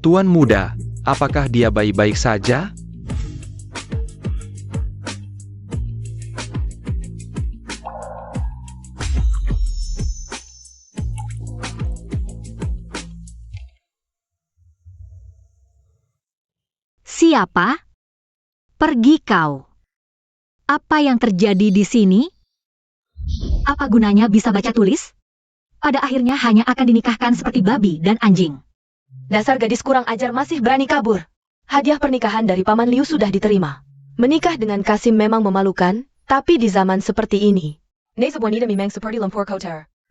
Tuan muda, apakah dia baik-baik saja? Siapa? Pergi kau. Apa yang terjadi di sini? Apa gunanya bisa baca tulis? Pada akhirnya hanya akan dinikahkan seperti babi dan anjing. Dasar gadis kurang ajar masih berani kabur. Hadiah pernikahan dari Paman Liu sudah diterima. Menikah dengan Kasim memang memalukan, tapi di zaman seperti ini.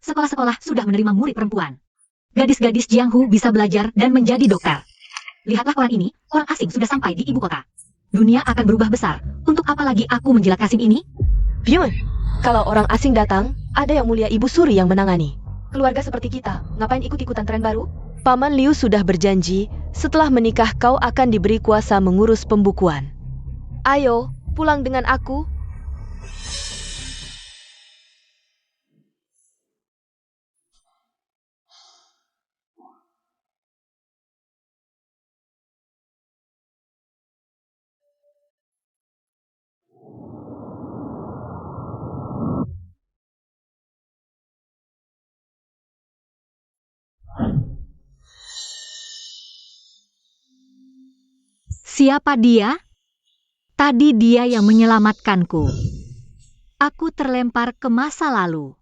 Sekolah-sekolah sudah menerima murid perempuan. Gadis-gadis Jianghu bisa belajar dan menjadi dokter. Lihatlah koran ini, orang asing sudah sampai di ibu kota. Dunia akan berubah besar. Untuk apa lagi aku menjilat Kasim ini? Byun, kalau orang asing datang, ada yang mulia Ibu Suri yang menangani. Keluarga seperti kita, ngapain ikut-ikutan tren baru? Paman Liu sudah berjanji, setelah menikah kau akan diberi kuasa mengurus pembukuan. Ayo, pulang dengan aku. Siapa dia? Tadi dia yang menyelamatkanku. Aku terlempar ke masa lalu.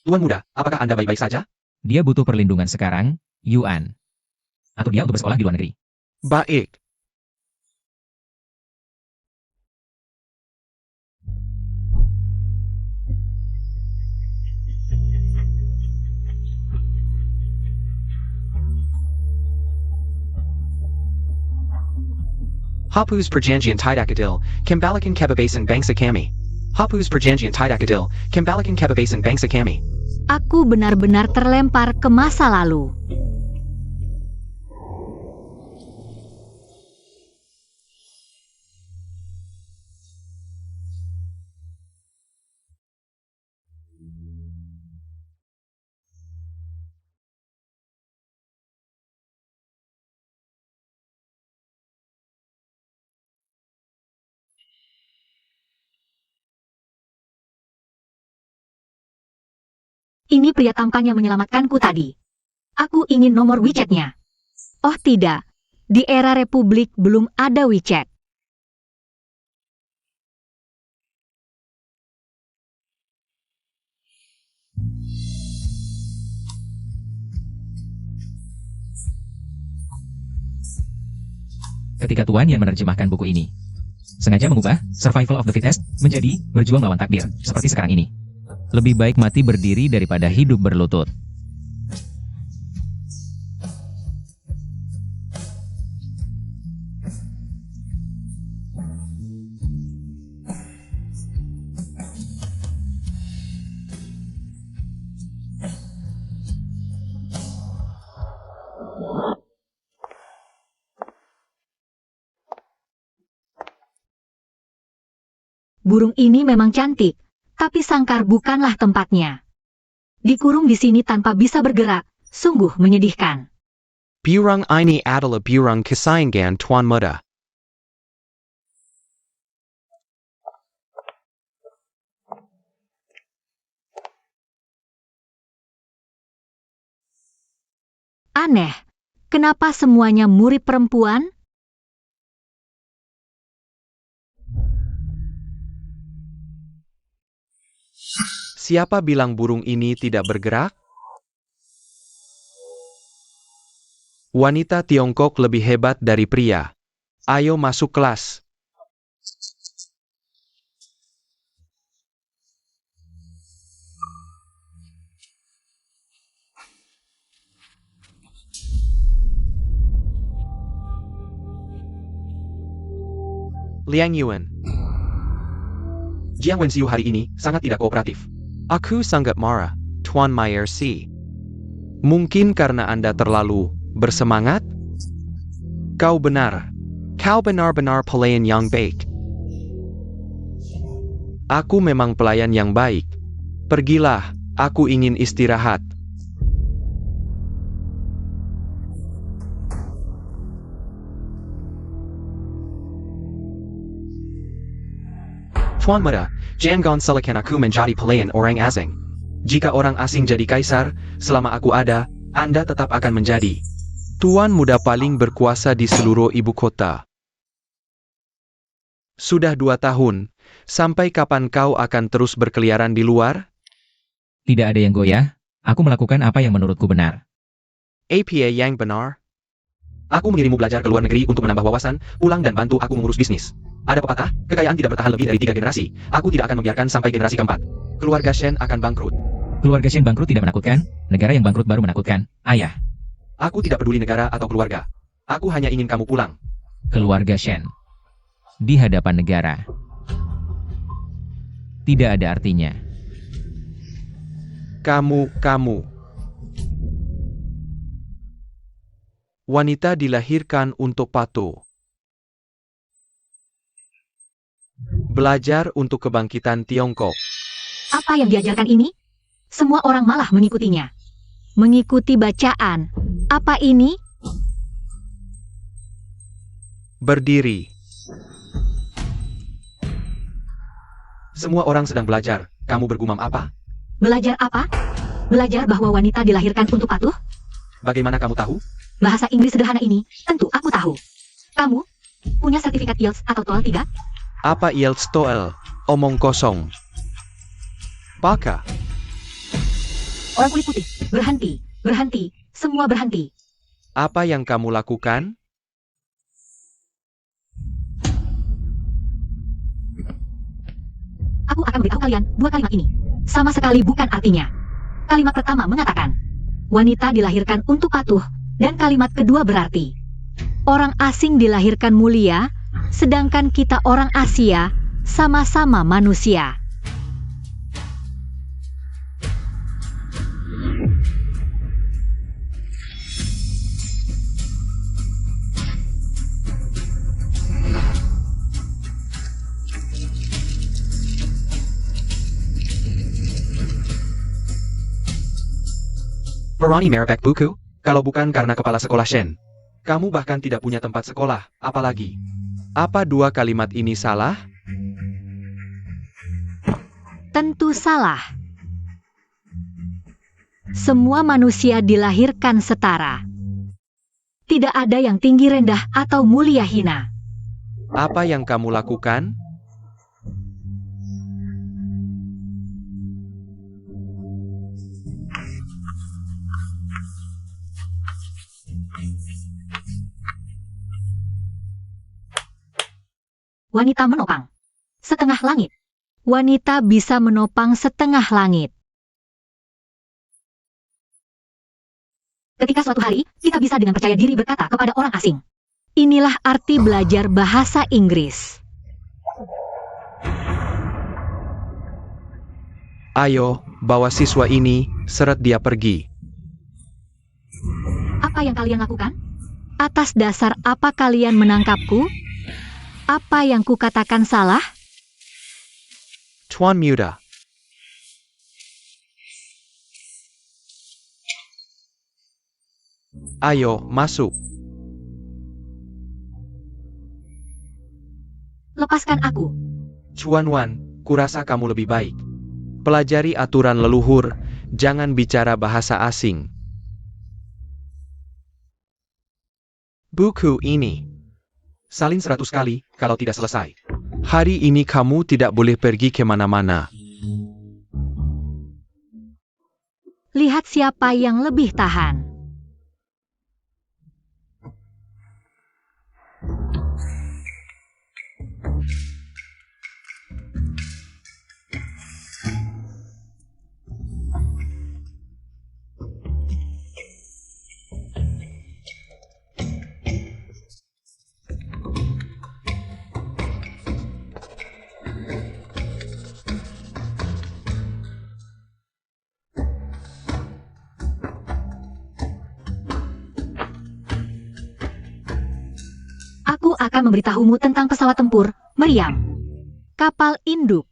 Tuan muda, apakah Anda baik-baik saja? Dia butuh perlindungan sekarang, Yuan. Atau dia untuk bersekolah di luar negeri. Baik. Hapus perjanjian tidak adil, kembalikan kebebasan bangsa kami. Hapus perjanjian tidak adil, kembalikan kebebasan bangsa kami. Aku benar-benar terlempar ke masa lalu. Ini pria tampan yang menyelamatkanku tadi. Aku ingin nomor WeChat-nya. Oh tidak, di era Republik belum ada WeChat. Ketika Tuan yang menerjemahkan buku ini, sengaja mengubah Survival of the Fittest menjadi berjuang melawan takdir, seperti sekarang ini. Lebih baik mati berdiri daripada hidup berlutut. Burung ini memang cantik, tapi sangkar bukanlah tempatnya. Dikurung di sini tanpa bisa bergerak, sungguh menyedihkan. Burung ini adalah burung kesayangan Tuan muda. Aneh, kenapa semuanya murid perempuan? Siapa bilang burung ini tidak bergerak? Wanita Tiongkok lebih hebat dari pria. Ayo masuk kelas. Liang Yuan. Jiang Wenxiu hari ini sangat tidak kooperatif. Aku sangat marah, Tuan Mayer Si. Mungkin karena Anda terlalu bersemangat? Kau benar. Kau benar-benar pelayan yang baik. Aku memang pelayan yang baik. Pergilah, aku ingin istirahat. Tuan Muda, jangan silakan aku menjadi pelayan orang asing. Jika orang asing jadi kaisar, selama aku ada, Anda tetap akan menjadi. Tuan muda paling berkuasa di seluruh ibu kota. Sudah 2 tahun. Sampai kapan kau akan terus berkeliaran di luar? Tidak ada yang goyah, aku melakukan apa yang menurutku benar. Apa yang benar? Aku mengirimmu belajar ke luar negeri untuk menambah wawasan, pulang dan bantu aku mengurus bisnis. Ada pepatah, kekayaan tidak bertahan lebih dari 3 generasi. Aku tidak akan membiarkan sampai generasi keempat. Keluarga Shen akan bangkrut. Keluarga Shen bangkrut tidak menakutkan, negara yang bangkrut baru menakutkan. Ayah, Aku tidak peduli negara atau keluarga. Aku hanya ingin kamu pulang. keluarga Shen. Di hadapan negara. Tidak ada artinya. Kamu. Wanita dilahirkan untuk patuh. Belajar untuk kebangkitan Tiongkok. Apa yang diajarkan ini? Semua orang malah mengikutinya. Mengikuti bacaan. Apa ini? Berdiri. Semua orang sedang belajar. Kamu bergumam apa? Belajar apa? Belajar bahwa wanita dilahirkan untuk patuh? Bagaimana kamu tahu? Bahasa Inggris sederhana ini, tentu aku tahu. Kamu punya sertifikat IELTS atau TOEFL 3? Apa IELTS TOEFL? Omong kosong. Baka. Orang kulit putih, berhenti, berhenti, semua berhenti. Apa yang kamu lakukan? Aku akan beritahu kalian dua kalimat ini. Sama sekali bukan artinya. Kalimat pertama mengatakan, wanita dilahirkan untuk patuh, dan kalimat kedua berarti, orang asing dilahirkan mulia, sedangkan kita orang Asia, sama-sama manusia. Berani merek buku? Kalau bukan karena kepala sekolah Shen. Kamu bahkan tidak punya tempat sekolah, apalagi. Apa 2 kalimat ini salah? Tentu salah. Semua manusia dilahirkan setara. Tidak ada yang tinggi rendah atau mulia hina. Apa yang kamu lakukan? Wanita menopang setengah langit. Wanita bisa menopang setengah langit. Ketika suatu hari, kita bisa dengan percaya diri berkata kepada orang asing, inilah arti belajar bahasa Inggris. Ayo, bawa siswa ini, seret dia pergi. Apa yang kalian lakukan? Atas dasar apa kalian menangkapku? Apa yang kukatakan salah? Tuan muda. Ayo, masuk. Lepaskan aku. Chuan Wan, kurasa kamu lebih baik. Pelajari aturan leluhur, jangan bicara bahasa asing. Buku ini. Salin 100 kali, kalau tidak selesai. Hari ini kamu tidak boleh pergi kemana-mana. Lihat siapa yang lebih tahan. Aku akan memberitahumu tentang pesawat tempur, meriam. Kapal induk.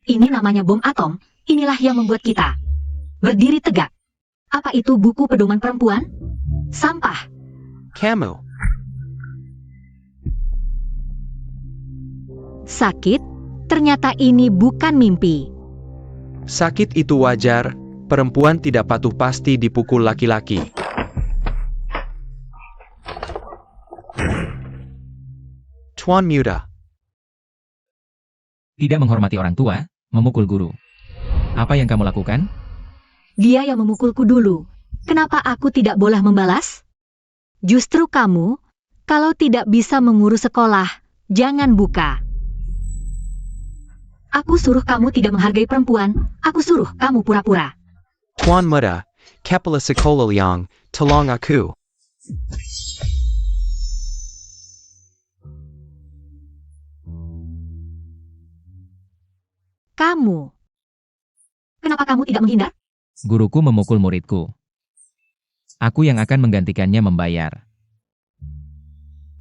Ini namanya bom atom, inilah yang membuat kita berdiri tegak. Apa itu buku pedoman perempuan? Sampah. Kamu. Sakit? Ternyata ini bukan mimpi. Sakit itu wajar, perempuan tidak patuh pasti dipukul laki-laki. Tuan Muda. Tidak menghormati orang tua, memukul guru. Apa yang kamu lakukan? Dia yang memukulku dulu. Kenapa aku tidak boleh membalas? Justru kamu, kalau tidak bisa mengurus sekolah, jangan buka. Aku suruh kamu tidak menghargai perempuan, aku suruh kamu pura-pura. Tuan Muda, kepala sekolah yang, tolong aku. Kamu. Kenapa kamu tidak menghindar? Guruku memukul muridku. Aku yang akan menggantikannya membayar.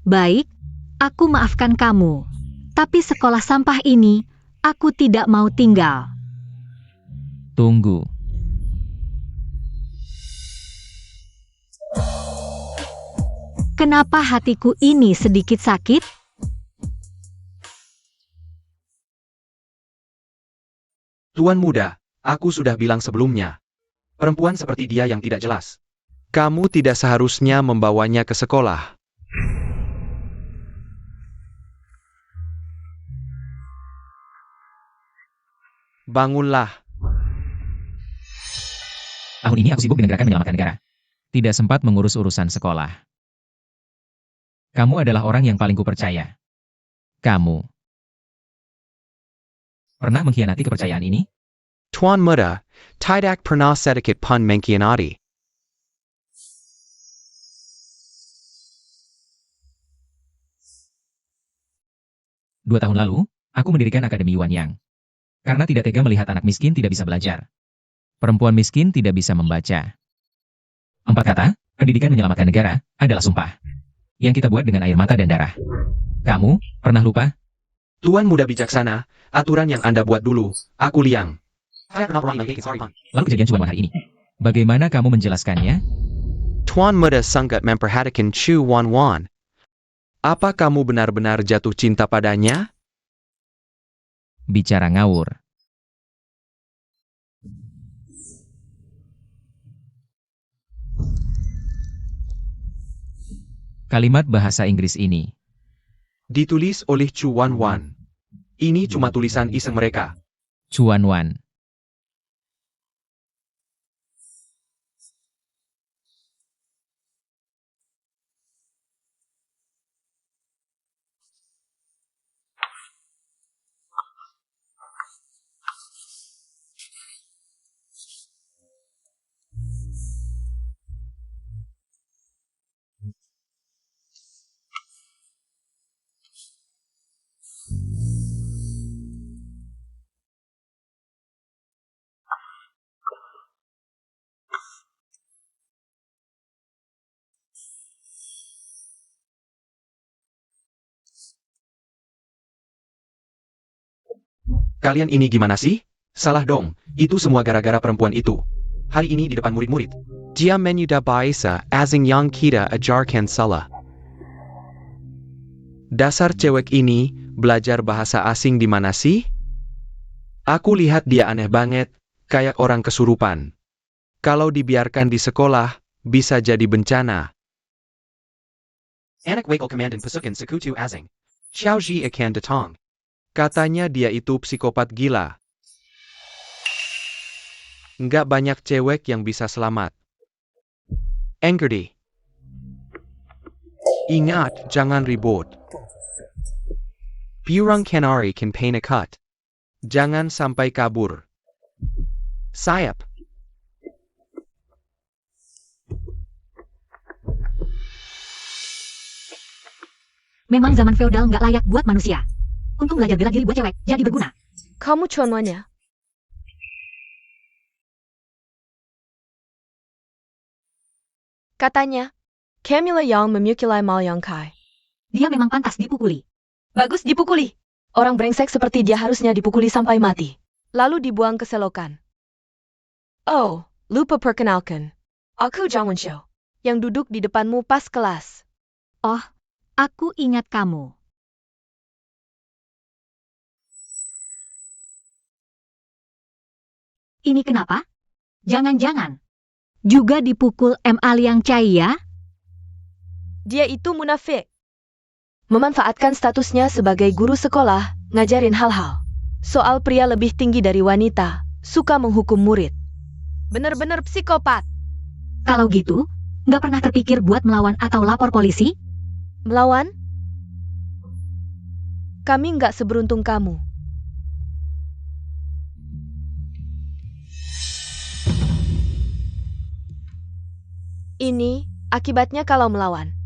Baik, aku maafkan kamu. Tapi sekolah sampah ini, aku tidak mau tinggal. Tunggu. Kenapa hatiku ini sedikit sakit? Tuan muda, aku sudah bilang sebelumnya. Perempuan seperti dia yang tidak jelas. Kamu tidak seharusnya membawanya ke sekolah. Bangunlah. Tahun ini aku sibuk dengan gerakan menyelamatkan negara. Tidak sempat mengurus urusan sekolah. Kamu adalah orang yang paling kupercaya. Kamu pernah mengkhianati kepercayaan ini? Tuan Muda, tidak pernah sedikit pun mengkhianati. Dua tahun lalu, aku mendirikan Akademi Yuan Yang. Karena tidak tega melihat anak miskin tidak bisa belajar. Perempuan miskin tidak bisa membaca. 4 kata, pendidikan menyelamatkan negara, adalah sumpah. Yang kita buat dengan air mata dan darah. Kamu, pernah lupa? Tuan muda bijaksana, aturan yang Anda buat dulu, aku liang. Lalu kejadian Cuan Wan hari ini. Bagaimana kamu menjelaskannya? Tuan Muda sangat memperhatikan Chu Wan Wan. Apa kamu benar-benar jatuh cinta padanya? Bicara ngawur. Kalimat bahasa Inggris ini. Ditulis oleh Chu Wan Wan. Ini cuma tulisan iseng mereka. Cuan Wan. Kalian ini gimana sih? Salah dong, itu semua gara-gara perempuan itu. Hari ini di depan murid-murid. Dia menyudah baisa asing yang kita ajarkan salah. Dasar cewek ini, belajar bahasa asing di mana sih? Aku lihat dia aneh banget, kayak orang kesurupan. Kalau dibiarkan di sekolah, bisa jadi bencana. Anak wakil komandan pasukan sekutu asing. Xiao Ji akan datang. Katanya dia itu psikopat gila. Nggak banyak cewek yang bisa selamat. Engerti. Ingat, jangan ribut. Burung canary can paint a cut. Jangan sampai kabur. Sayap. Memang zaman feodal nggak layak buat manusia. Untung belajar bela diri buat cewek, jadi berguna. Kamu Cuan Wan ya? Katanya, Camilla yang memukuli Mal Yang Kai. Dia memang pantas dipukuli. Bagus dipukuli. Orang brengsek seperti dia harusnya dipukuli sampai mati. Lalu dibuang ke selokan. Oh, lupa perkenalkan. Aku Jang Won-seo, yang duduk di depanmu pas kelas. Oh, aku ingat kamu. Ini kenapa? Jangan-jangan juga dipukul Ma Liang Chai ya? Dia itu munafik. Memanfaatkan statusnya sebagai guru sekolah, ngajarin hal-hal soal pria lebih tinggi dari wanita, suka menghukum murid. Bener-bener psikopat. Kalau gitu, nggak pernah terpikir buat melawan atau lapor polisi? Melawan? Kami nggak seberuntung kamu. Ini akibatnya kalau melawan.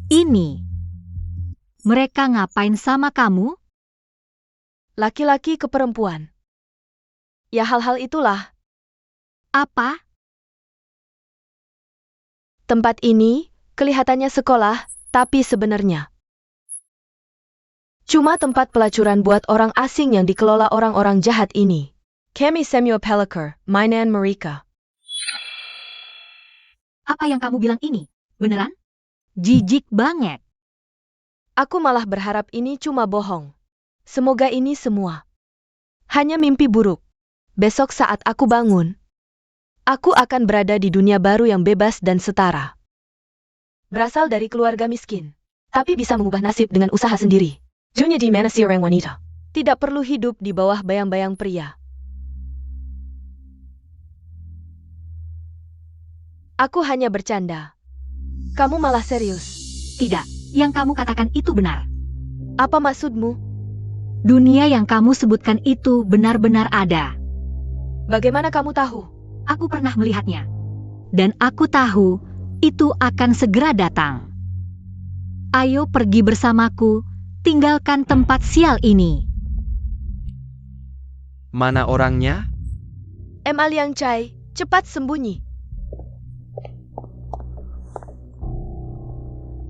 Ini. Mereka ngapain sama kamu? Laki-laki ke perempuan. Ya hal-hal itulah. Apa? Tempat ini kelihatannya sekolah, tapi sebenarnya cuma tempat pelacuran buat orang asing yang dikelola orang-orang jahat ini. Kami Samuel Peliker, mainan mereka. Apa yang kamu bilang ini? Beneran? Jijik banget. Aku malah berharap ini cuma bohong. Semoga ini semua hanya mimpi buruk. Besok saat aku bangun, aku akan berada di dunia baru yang bebas dan setara. Berasal dari keluarga miskin, tapi bisa mengubah nasib dengan usaha sendiri. Dunia di mana seorang wanita tidak perlu hidup di bawah bayang-bayang pria. Aku hanya bercanda. Kamu malah serius. Tidak, yang kamu katakan itu benar. Apa maksudmu? Dunia yang kamu sebutkan itu benar-benar ada. Bagaimana kamu tahu? Aku pernah melihatnya. Dan aku tahu itu akan segera datang. Ayo pergi bersamaku, tinggalkan tempat sial ini. Mana orangnya? Ma Liang Chai, cepat sembunyi.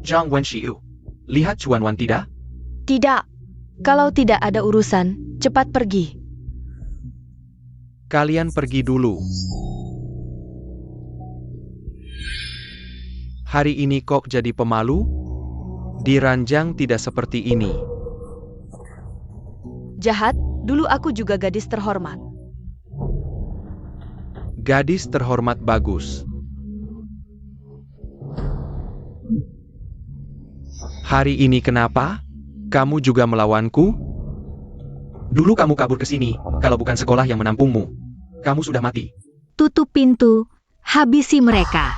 Zhang Wenxiu. Lihat Chuan Wan tidak? Tidak. Kalau tidak ada urusan, cepat pergi. Kalian pergi dulu. Hari ini kok jadi pemalu? Di ranjang tidak seperti ini. Jahat, dulu aku juga gadis terhormat. Gadis terhormat bagus. Hari ini kenapa? Kamu juga melawanku? Dulu kamu kabur ke sini, kalau bukan sekolah yang menampungmu. Kamu sudah mati. Tutup pintu, habisi mereka.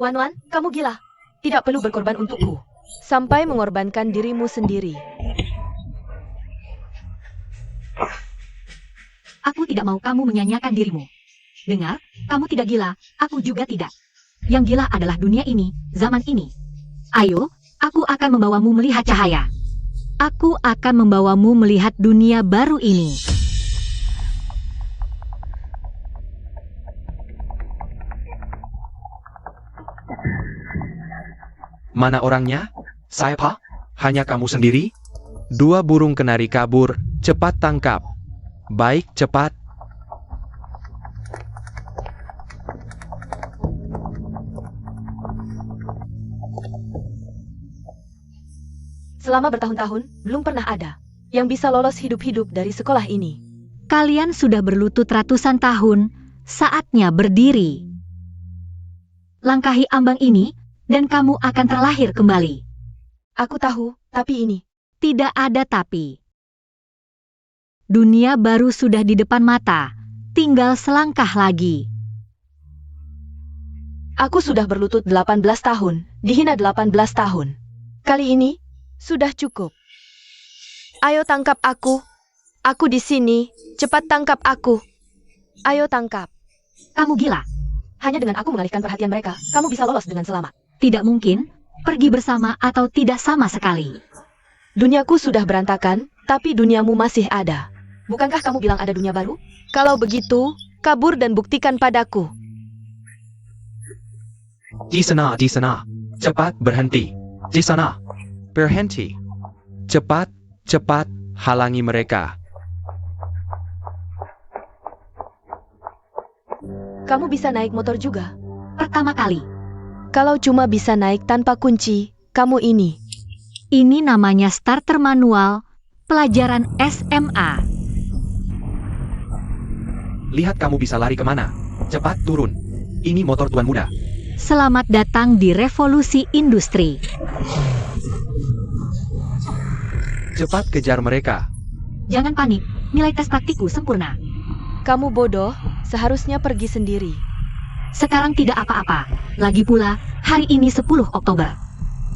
Wan, kamu gila. Tidak perlu berkorban untukku. Sampai mengorbankan dirimu sendiri. Aku tidak mau kamu menyanyiakan dirimu. Dengar, kamu tidak gila, aku juga tidak. Yang gila adalah dunia ini, zaman ini. Ayo, aku akan membawamu melihat cahaya. Aku akan membawamu melihat dunia baru ini. Mana orangnya? Siapa? Hanya kamu sendiri? 2 burung kenari kabur, cepat tangkap. Baik, cepat. Selama bertahun-tahun, belum pernah ada yang bisa lolos hidup-hidup dari sekolah ini. Kalian sudah berlutut ratusan tahun, saatnya berdiri. Langkahi ambang ini, dan kamu akan terlahir kembali. Aku tahu, tapi ini Tidak ada tapi. Dunia baru sudah di depan mata, tinggal selangkah lagi. Aku sudah berlutut 18 tahun, dihina 18 tahun. Kali ini, sudah cukup. Ayo tangkap aku. Aku di sini, cepat tangkap aku. Ayo tangkap. Kamu gila. Hanya dengan aku mengalihkan perhatian mereka, kamu bisa lolos dengan selamat. Tidak mungkin, pergi bersama atau tidak sama sekali. Duniaku sudah berantakan, tapi duniamu masih ada. Bukankah kamu bilang ada dunia baru? Kalau begitu, kabur dan buktikan padaku. Di sana, di sana. Cepat berhenti. Di sana. Berhenti. Cepat, cepat, halangi mereka. Kamu bisa naik motor juga. Pertama kali. Kalau cuma bisa naik tanpa kunci, kamu ini. Ini namanya starter manual, pelajaran SMA. Lihat kamu bisa lari kemana. Cepat turun. Ini motor tuan muda. Selamat datang di revolusi industri. Cepat kejar mereka. Jangan panik, nilai tes praktikku sempurna. Kamu bodoh, seharusnya pergi sendiri. Sekarang tidak apa-apa. Lagi pula, hari ini 10 Oktober.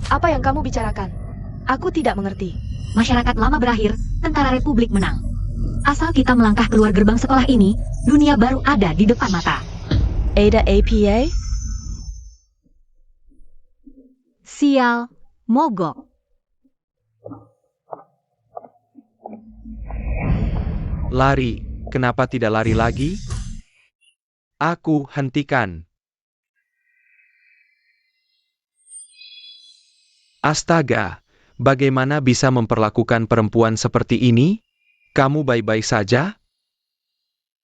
Apa yang kamu bicarakan? Aku tidak mengerti. Masyarakat lama berakhir, tentara Republik menang. Asal kita melangkah keluar gerbang sekolah ini, dunia baru ada di depan mata. Ada APA? Sial, mogok. Lari, kenapa tidak lari lagi? Aku hentikan. Astaga, bagaimana bisa memperlakukan perempuan seperti ini? Kamu baik-baik saja?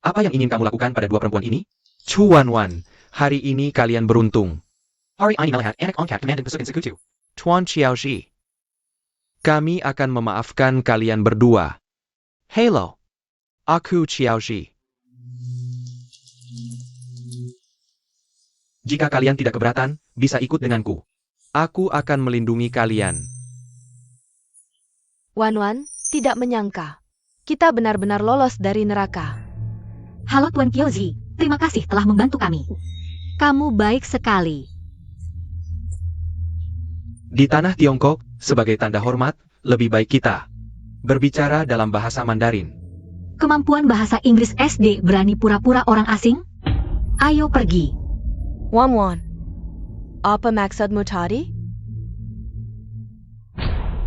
Apa yang ingin kamu lakukan pada dua perempuan ini? Chuan Wan, hari ini kalian beruntung. Hari ini melihat anak angkat komandan pasukan sekutu. Tuan Xiaoxi. Kami akan memaafkan kalian berdua. Hello. Aku Xiaoxi. Jika kalian tidak keberatan, bisa ikut denganku. Aku akan melindungi kalian. Wan tidak menyangka. Kita benar-benar lolos dari neraka. Halo Tuan Kyoji, terima kasih telah membantu kami. Kamu baik sekali. Di tanah Tiongkok, sebagai tanda hormat, lebih baik kita berbicara dalam bahasa Mandarin. Kemampuan bahasa Inggris SD berani pura-pura orang asing? Ayo pergi. Wan, apa maksudmu tadi?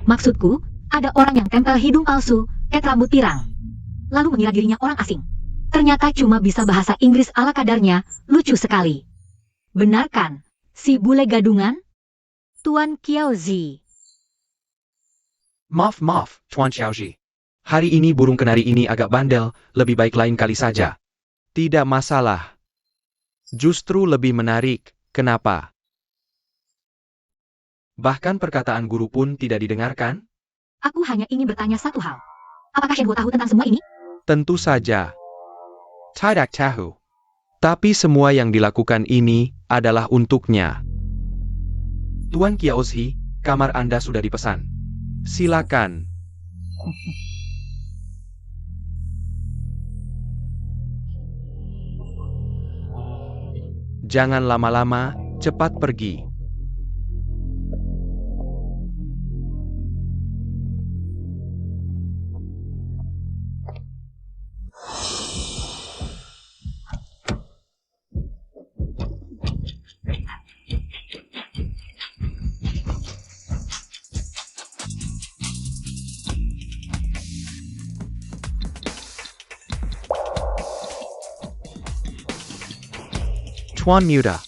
Maksudku, ada orang yang tempel hidung palsu, rambut pirang. Lalu mengira dirinya orang asing. Ternyata cuma bisa bahasa Inggris ala kadarnya, lucu sekali. Benar kan? Si bule gadungan? Tuan Kyoji. Maaf, Tuan Xiaoxi. Hari ini burung kenari ini agak bandel, lebih baik lain kali saja. Tidak masalah. Justru lebih menarik. Kenapa? Bahkan perkataan guru pun tidak didengarkan. Aku hanya ingin bertanya satu hal. Apakah Shenhua tahu tentang semua ini? Tentu saja. Tidak tahu. Tapi semua yang dilakukan ini adalah untuknya. Tuan Kyoji, kamar Anda sudah dipesan. Silakan. Jangan lama-lama, cepat pergi. Tuan Muda.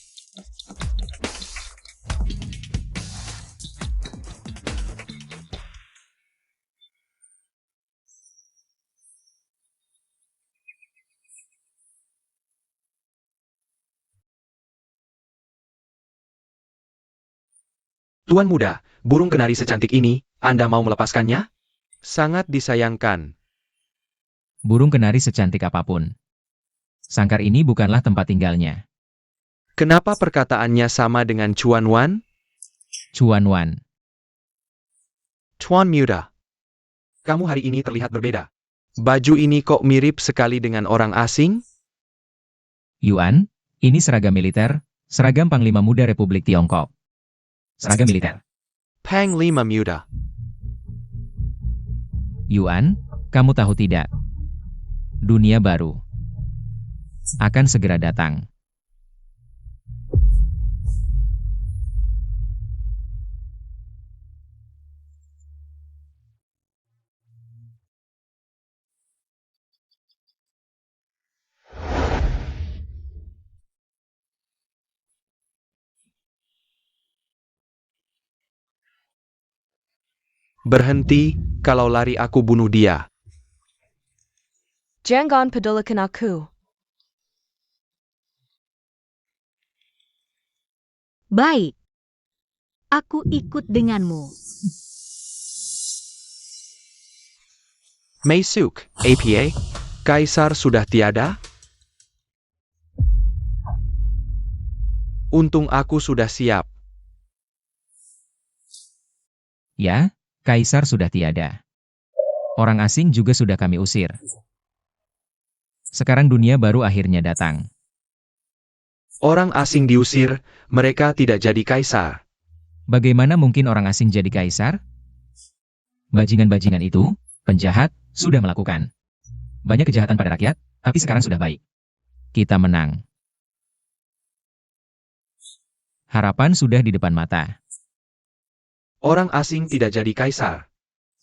Tuan muda, burung kenari secantik ini, Anda mau melepaskannya? Sangat disayangkan. Burung kenari secantik apapun. Sangkar ini bukanlah tempat tinggalnya. Kenapa perkataannya sama dengan Chuan Wan? Chuan Wan. Tuan Muda. Kamu hari ini terlihat berbeda. Baju ini kok mirip sekali dengan orang asing? Yuan, ini seragam militer, seragam Panglima Muda Republik Tiongkok. Seragam militer. Panglima Muda. Yuan, kamu tahu tidak? Dunia baru akan segera datang. Berhenti, kalau lari aku bunuh dia. Jangan pedulikan aku. Baik. Aku ikut denganmu. Masuk, APA. Kaisar sudah tiada? Untung aku sudah siap. Ya, Kaisar sudah tiada. Orang asing juga sudah kami usir. Sekarang dunia baru akhirnya datang. Orang asing diusir, mereka tidak jadi kaisar. Bagaimana mungkin orang asing jadi kaisar? Bajingan-bajingan itu, penjahat, sudah melakukan banyak kejahatan pada rakyat, tapi sekarang sudah baik. Kita menang. Harapan sudah di depan mata. Orang asing tidak jadi kaisar.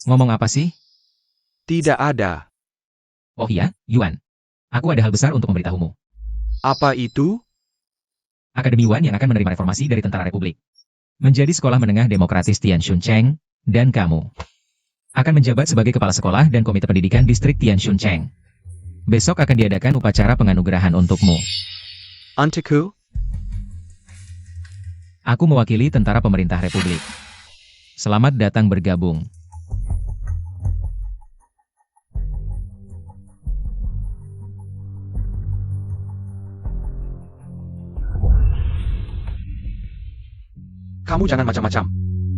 Ngomong apa sih? Tidak ada. Oh iya, Yuan. Aku ada hal besar untuk memberitahumu. Apa itu? Akademi Yuan yang akan menerima reformasi dari Tentara Republik. Menjadi sekolah menengah demokratis Tianshuncheng, dan kamu akan menjabat sebagai kepala sekolah dan komite pendidikan distrik Tianshuncheng. Besok akan diadakan upacara penganugerahan untukmu. Untukku? Aku mewakili tentara pemerintah Republik. Selamat datang bergabung. Kamu jangan macam-macam.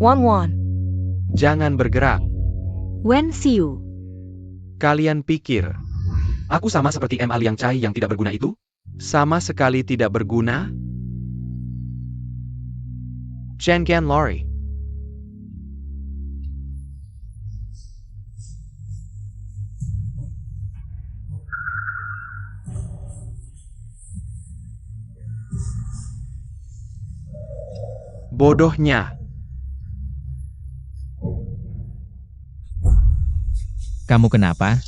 Wan. Jangan bergerak. Wen Xiu. Kalian pikir, Aku sama seperti M. Liang Chai yang tidak berguna itu? sama sekali tidak berguna? Chen Lori. Bodohnya. Kamu kenapa?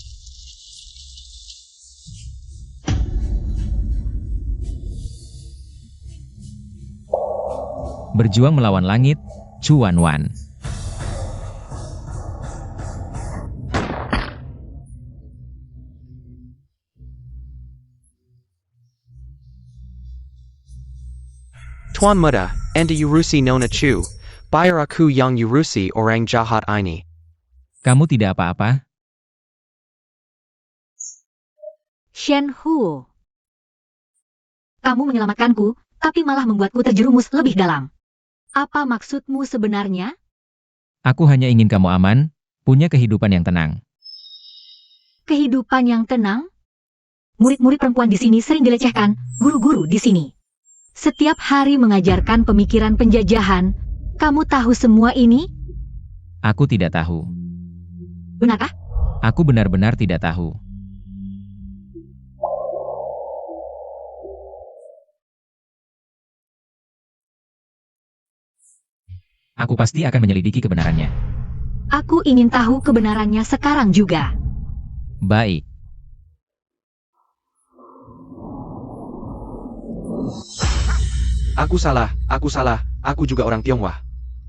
Berjuang melawan langit, Chuan Wan. Tuan Muda, Anda Urusi Nona Chu. Bayar aku yang Urusi orang jahat ini. Kamu tidak apa-apa? Shen Huo. Kamu menyelamatkanku, tapi malah membuatku terjerumus lebih dalam. Apa maksudmu sebenarnya? Aku hanya ingin kamu aman, punya kehidupan yang tenang. Kehidupan yang tenang? Murid-murid perempuan di sini sering dilecehkan, guru-guru di sini. Setiap hari mengajarkan pemikiran penjajahan. Kamu tahu semua ini? Aku tidak tahu. Benarkah? Aku benar-benar tidak tahu. Aku pasti akan menyelidiki kebenarannya. Aku ingin tahu kebenarannya sekarang juga. Baik. Aku salah, aku juga orang Tionghoa.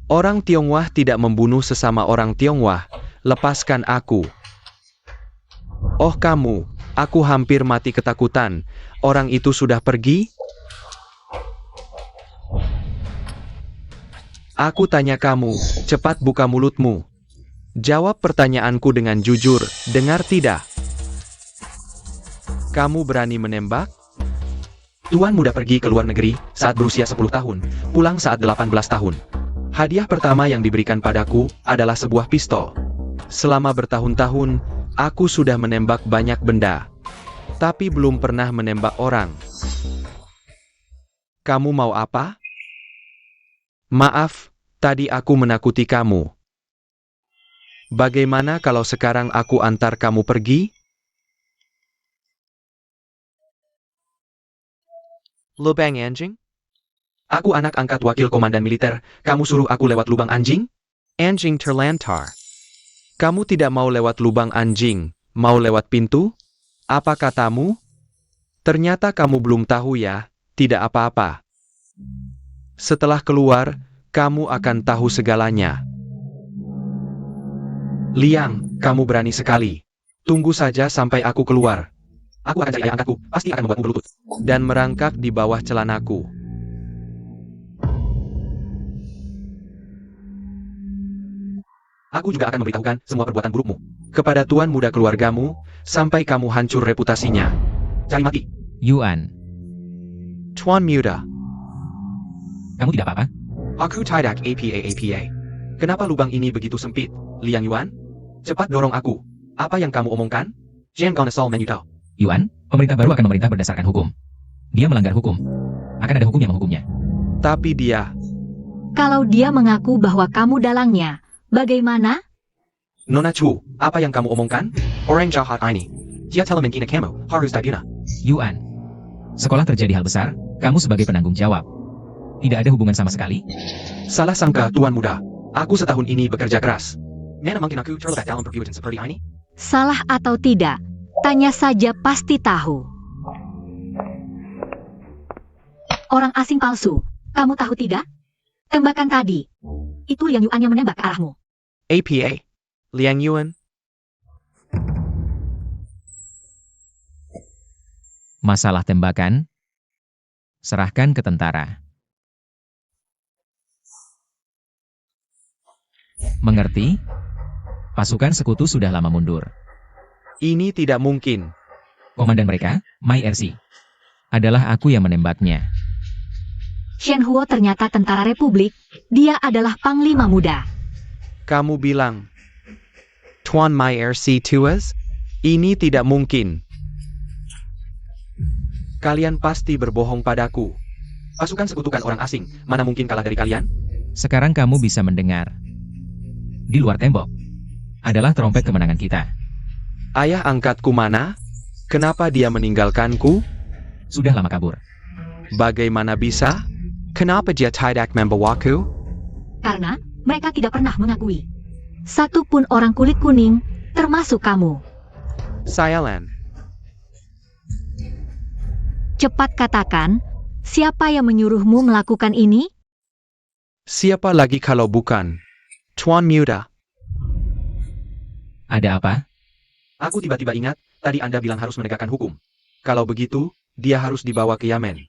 Orang Tionghoa tidak membunuh sesama orang Tionghoa. Lepaskan aku. Oh kamu, aku hampir mati ketakutan. Orang itu sudah pergi? Aku tanya kamu, cepat buka mulutmu. Jawab pertanyaanku dengan jujur, dengar tidak? Kamu berani menembak? Tuan muda pergi ke luar negeri saat berusia 10 tahun, pulang saat 18 tahun. Hadiah pertama yang diberikan padaku adalah sebuah pistol. Selama bertahun-tahun, aku sudah menembak banyak benda. Tapi belum pernah menembak orang. Kamu mau apa? Maaf, tadi aku menakuti kamu. Bagaimana kalau sekarang aku antar kamu pergi? Lubang anjing? Aku anak angkat wakil komandan militer, kamu suruh aku lewat lubang anjing? Anjing terlantar. Kamu tidak mau lewat lubang anjing, mau lewat pintu? Apa katamu? Ternyata kamu belum tahu ya, tidak apa-apa. Setelah keluar, kamu akan tahu segalanya. Liang, kamu berani sekali. Tunggu saja sampai aku keluar. Aku akan cari ayah angkatku, pasti akan membuatmu berlutut. Dan merangkak di bawah celanaku. Aku juga akan memberitahukan semua perbuatan burukmu. Kepada tuan muda keluargamu, sampai kamu hancur reputasinya. Cari mati. Yuan, Tuan muda, kamu tidak apa-apa? Aku tidak apa. Kenapa lubang ini begitu sempit, Liang Yuan? Cepat dorong aku. Apa yang kamu omongkan? Jangan asal menyutau. Yuan, pemerintah baru akan memerintah berdasarkan hukum. Dia melanggar hukum. Akan ada hukum yang menghukumnya. tapi dia, Kalau dia mengaku bahwa kamu dalangnya, bagaimana? Nona Chu, apa yang kamu omongkan? Orang jahat ini. Dia telah menghina kamu, harus dibina. Yuan, sekolah terjadi hal besar, kamu sebagai penanggung jawab. Tidak ada hubungan sama sekali. Salah sangka tuan muda. Aku setahun ini bekerja keras. Mana mungkin aku terlibat dalam perbuatan seperti ini? Salah atau tidak? Tanya saja pasti tahu. Orang asing palsu, kamu tahu tidak? Tembakan tadi. Itu Liang Yuan yang menembak ke arahmu. APA, Liang Yuan, Masalah tembakan, serahkan ke tentara. Mengerti? Pasukan sekutu sudah lama mundur. ini tidak mungkin. Komandan mereka, Mai Ersi, adalah aku yang menembaknya. Shen Huo ternyata tentara Republik, dia adalah panglima muda. Kamu bilang, Tuan Mai RC Tuas? Ini tidak mungkin. Kalian pasti berbohong padaku. Pasukan sekutukan orang asing, mana mungkin kalah dari kalian? Sekarang kamu bisa mendengar. Di luar tembok, adalah trompet kemenangan kita. Ayah angkatku mana? Kenapa dia meninggalkanku? Sudah lama kabur. Bagaimana bisa? Kenapa dia tidak membawaku? Karena mereka tidak pernah mengakui. Satu pun orang kulit kuning, termasuk kamu. Sialan, Cepat katakan, siapa yang menyuruhmu melakukan ini? siapa lagi kalau bukan Tuan Muda? Ada apa? Aku tiba-tiba ingat, tadi Anda bilang harus menegakkan hukum. Kalau begitu, dia harus dibawa ke Yamen.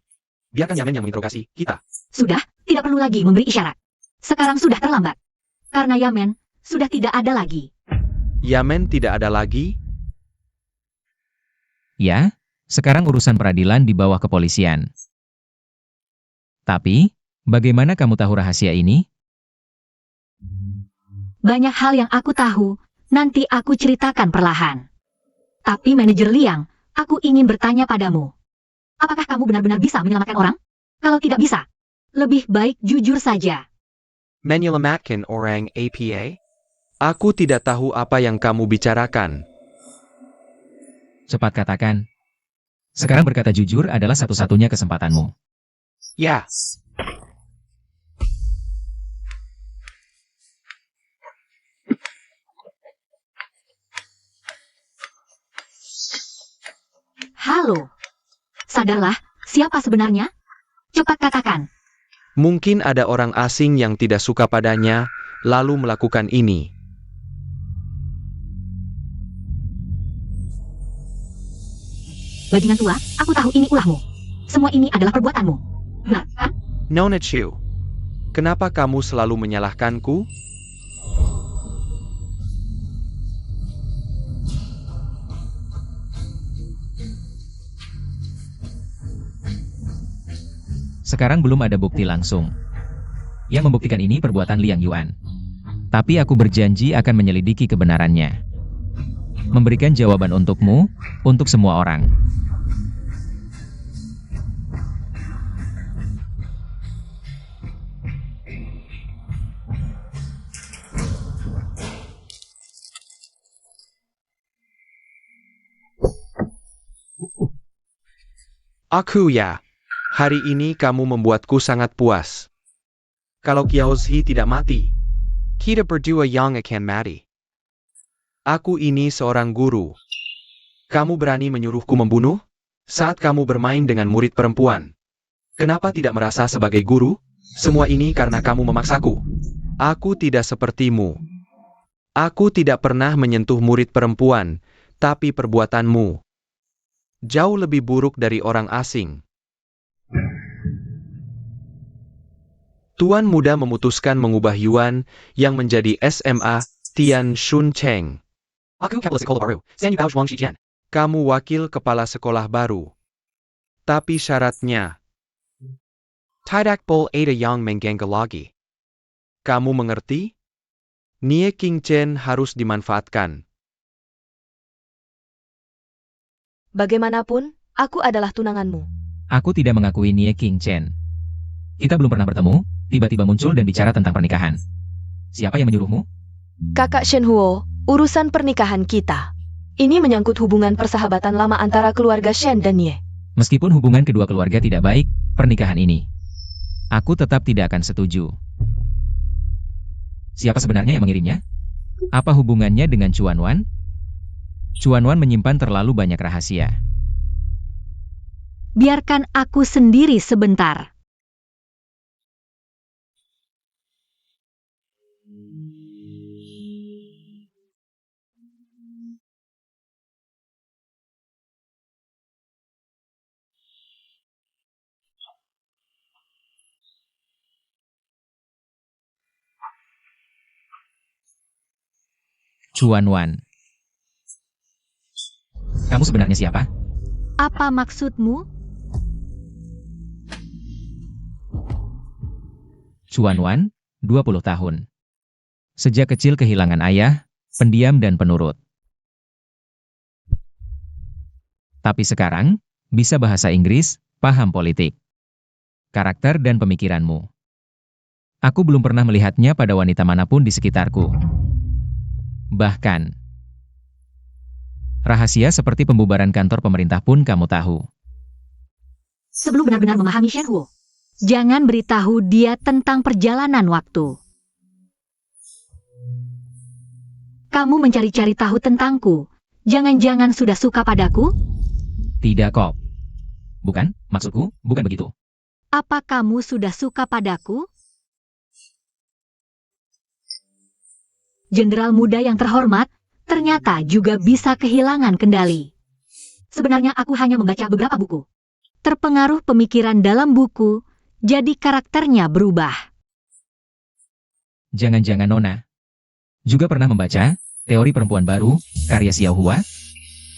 Biarkan Yamen yang menginterogasi kita. Sudah, tidak perlu lagi memberi isyarat. Sekarang sudah terlambat. Karena Yamen sudah tidak ada lagi. Yamen tidak ada lagi? Ya, sekarang urusan peradilan di bawah kepolisian. Tapi, bagaimana kamu tahu rahasia ini? Banyak hal yang aku tahu, nanti aku ceritakan perlahan. Tapi manajer Liang, aku ingin bertanya padamu. Apakah kamu benar-benar bisa menyelamatkan orang? Kalau tidak bisa, lebih baik jujur saja. Menyelamatkan orang APA? Aku tidak tahu apa yang kamu bicarakan. Cepat katakan. Sekarang berkata jujur adalah satu-satunya kesempatanmu. Ya, Halo. Sadarlah, siapa sebenarnya? Cepat katakan. mungkin ada orang asing yang tidak suka padanya, lalu melakukan ini. Bajingan tua, aku tahu ini ulahmu. Semua ini adalah perbuatanmu. Benar, kan? Nona Chu, kenapa kamu selalu menyalahkanku? Sekarang belum ada bukti langsung. Yang membuktikan ini perbuatan Liang Yuan. Tapi aku berjanji akan menyelidiki kebenarannya. Memberikan jawaban untukmu, untuk semua orang. Aku ya. Hari ini kamu membuatku sangat puas. Kalau Kiao Zhi tidak mati, kita berdua yang akan mati. Aku ini seorang guru. Kamu berani menyuruhku membunuh? Saat kamu bermain dengan murid perempuan. Kenapa tidak merasa sebagai guru? Semua ini karena kamu memaksaku. Aku tidak sepertimu. Aku tidak pernah menyentuh murid perempuan, tapi perbuatanmu jauh lebih buruk dari orang asing. Tuan muda memutuskan mengubah Yuan yang menjadi SMA Tian Shun Cheng. Aku kepala sekolah baru. San Yubao Zhuang Shijian. Kamu wakil kepala sekolah baru. Tapi syaratnya tidak boleh ada yang mengganggu lagi. Kamu mengerti? Nie King Chen harus dimanfaatkan. Bagaimanapun, aku adalah tunanganmu. Aku tidak mengakui Nie King Chen. Kita belum pernah bertemu, tiba-tiba muncul dan bicara tentang pernikahan. Siapa yang menyuruhmu? Kakak Shen Huo, urusan pernikahan kita. Ini menyangkut hubungan persahabatan lama antara keluarga Shen dan Nie. Meskipun hubungan kedua keluarga tidak baik, pernikahan ini, aku tetap tidak akan setuju. Siapa sebenarnya yang mengirimnya? Apa hubungannya dengan Chuan Wan? Chuan Wan menyimpan terlalu banyak rahasia. Biarkan aku sendiri sebentar. Chuan Wan. Kamu sebenarnya siapa? Apa maksudmu? Chuan Wan, 20 tahun. Sejak kecil kehilangan ayah, pendiam dan penurut. Tapi sekarang, bisa bahasa Inggris, paham politik. Karakter dan pemikiranmu. Aku belum pernah melihatnya pada wanita manapun di sekitarku. Bahkan, rahasia seperti pembubaran kantor pemerintah pun kamu tahu. Sebelum benar-benar memahami Shen Huo, jangan beritahu dia tentang perjalanan waktu. Kamu mencari-cari tahu tentangku. Jangan-jangan sudah suka padaku? Tidak kok. Bukan, maksudku, bukan begitu. Apa kamu sudah suka padaku? Jenderal muda yang terhormat, ternyata juga bisa kehilangan kendali. Sebenarnya aku hanya membaca beberapa buku. Terpengaruh pemikiran dalam buku, jadi karakternya berubah. Jangan-jangan Nona juga pernah membaca Teori Perempuan Baru, karya Xiao Hua?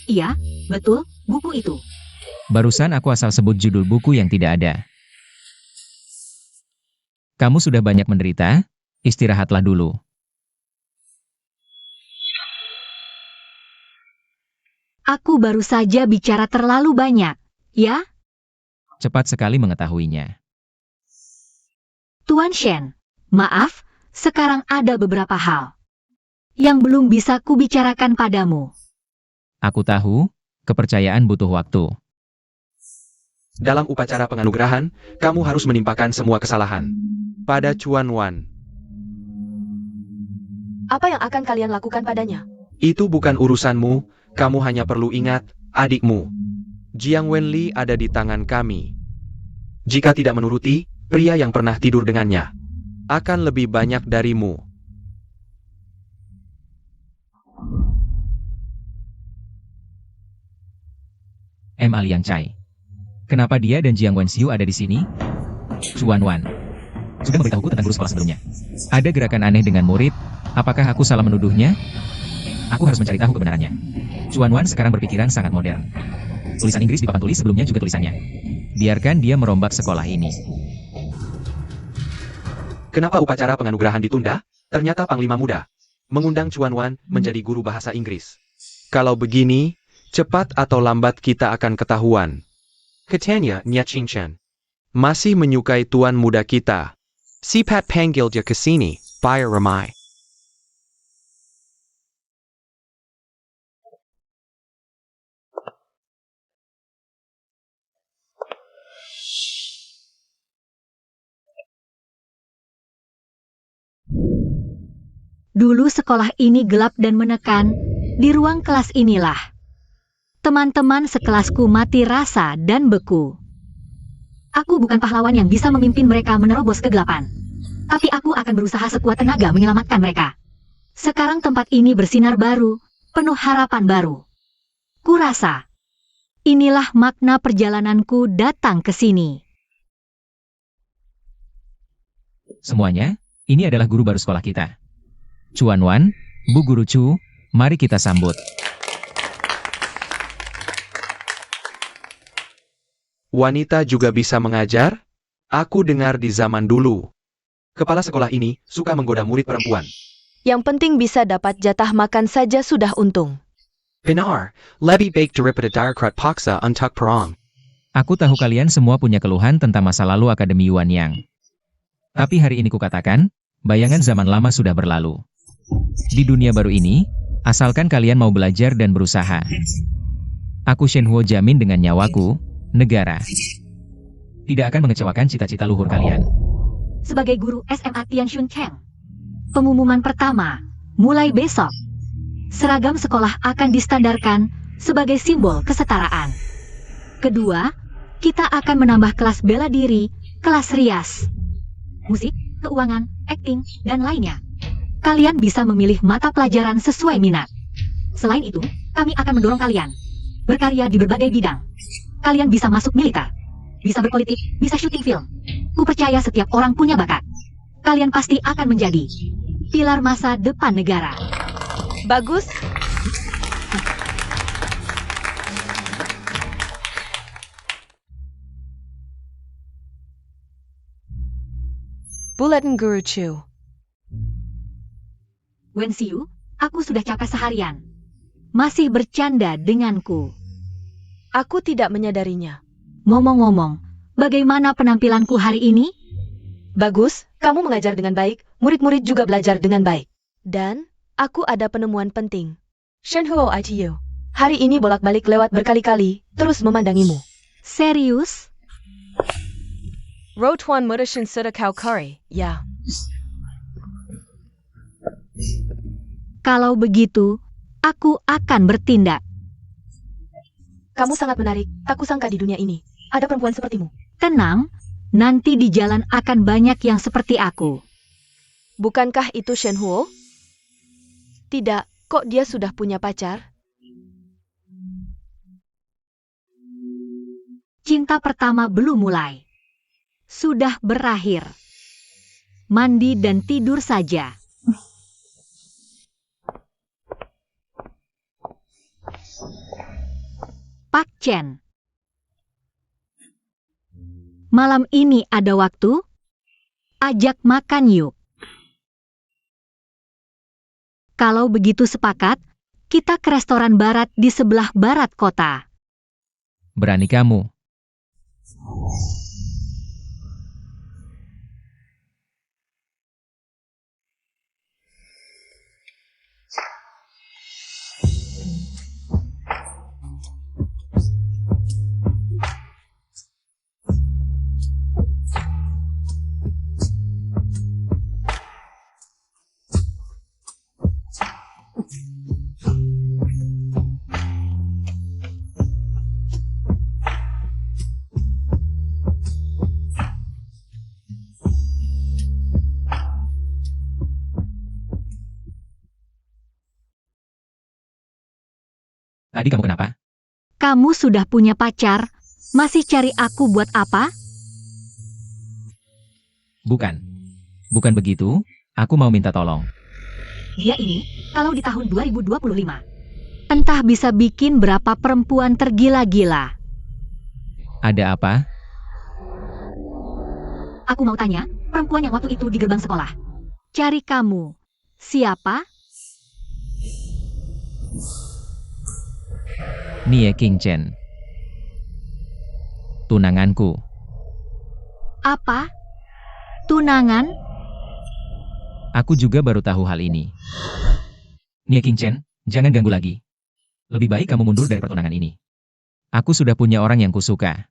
Iya, betul, buku itu. Barusan aku asal sebut judul buku yang tidak ada. Kamu sudah banyak menderita, istirahatlah dulu. Aku baru saja bicara terlalu banyak, ya? Cepat sekali mengetahuinya. Tuan Shen, maaf, sekarang ada beberapa hal yang belum bisa kubicarakan padamu. Aku tahu, kepercayaan butuh waktu. Dalam upacara penganugerahan, kamu harus menimpakan semua kesalahan pada Chuan Wan. Apa yang akan kalian lakukan padanya? Itu bukan urusanmu, kamu hanya perlu ingat, adikmu, Jiang Wenli ada di tangan kami. Jika tidak menuruti, pria yang pernah tidur dengannya akan lebih banyak darimu. M. Aliang Chai. Kenapa dia dan Jiang Wenxiu ada di sini? Chuan Wan sudah memberitahuku tentang guru sekolah sebelumnya. Ada gerakan aneh dengan murid, apakah aku salah menuduhnya? Aku harus mencari tahu kebenarannya. Chuan Wan sekarang berpikiran sangat modern. Tulisan Inggris di papan tulis sebelumnya juga tulisannya. Biarkan dia merombak sekolah ini. Kenapa upacara penganugerahan ditunda? Ternyata Panglima Muda mengundang Chuan Wan menjadi guru bahasa Inggris. Kalau begini, cepat atau lambat kita akan ketahuan. Katanya, Nie King Chen masih menyukai tuan muda kita. Sipat panggil dia ke sini, biar ramai. Dulu sekolah ini gelap dan menekan, di ruang kelas inilah teman-teman sekelasku mati rasa dan beku. Aku bukan pahlawan yang bisa memimpin mereka menerobos kegelapan. Tapi aku akan berusaha sekuat tenaga menyelamatkan mereka. Sekarang tempat ini bersinar baru, penuh harapan baru. Kurasa, inilah makna perjalananku datang ke sini. Semuanya, ini adalah guru baru sekolah kita. Chuan Wan, Bu Guru Chu, mari kita sambut. Wanita juga bisa mengajar? Aku dengar di zaman dulu. Kepala sekolah ini suka menggoda murid perempuan. Yang penting bisa dapat jatah makan saja sudah untung. Benar, lebih baik daripada darkrat paksa untuk perang. Aku tahu kalian semua punya keluhan tentang masa lalu Akademi Yuan Yang. Tapi hari ini kukatakan, bayangan zaman lama sudah berlalu. Di dunia baru ini, asalkan kalian mau belajar dan berusaha. Aku Shen Huo jamin dengan nyawaku, negara tidak akan mengecewakan cita-cita luhur kalian. Sebagai guru SMA Tianxun Cheng, pengumuman pertama, mulai besok, seragam sekolah akan distandarkan sebagai simbol kesetaraan. Kedua, kita akan menambah kelas bela diri, kelas rias, musik, keuangan, akting, dan lainnya. Kalian bisa memilih mata pelajaran sesuai minat. Selain itu, kami akan mendorong kalian berkarya di berbagai bidang. Kalian bisa masuk militer, bisa berpolitik, bisa syuting film. Ku percaya setiap orang punya bakat. Kalian pasti akan menjadi pilar masa depan negara. Bagus. Bulletin Guru Chu. Wen Xiu, aku sudah capek seharian. Masih bercanda denganku. Aku tidak menyadarinya. Ngomong-ngomong, bagaimana penampilanku hari ini? Bagus, kamu mengajar dengan baik, murid-murid juga belajar dengan baik. Dan, aku ada penemuan penting. Shen Huo ITU. Hari ini bolak-balik lewat berkali-kali, terus memandangimu. Serius? Rotuan Mudashin Suda Kau Kari, ya. Kalau begitu, aku akan bertindak. Kamu sangat menarik, tak kusangka di dunia ini ada perempuan sepertimu. Tenang, nanti di jalan akan banyak yang seperti aku. Bukankah itu Shen Huo? Tidak, kok dia sudah punya pacar? Cinta pertama belum mulai. Sudah berakhir. Mandi dan tidur saja. Pak Chen. Malam ini ada waktu? Ajak makan yuk. Kalau begitu sepakat, kita ke restoran barat di sebelah barat kota. Berani kamu. Tadi kamu kenapa? Kamu sudah punya pacar, masih cari aku buat apa? Bukan. Bukan begitu, aku mau minta tolong. Dia ini, kalau di tahun 2025, entah bisa bikin berapa perempuan tergila-gila. Ada apa? Aku mau tanya, perempuan yang waktu itu di gerbang sekolah. Cari kamu. Siapa? Nie King Chen. Tunanganku. Apa? Tunangan? Aku juga baru tahu hal ini. Nie King Chen, jangan ganggu lagi. Lebih baik kamu mundur dari pertunangan ini. Aku sudah punya orang yang kusuka.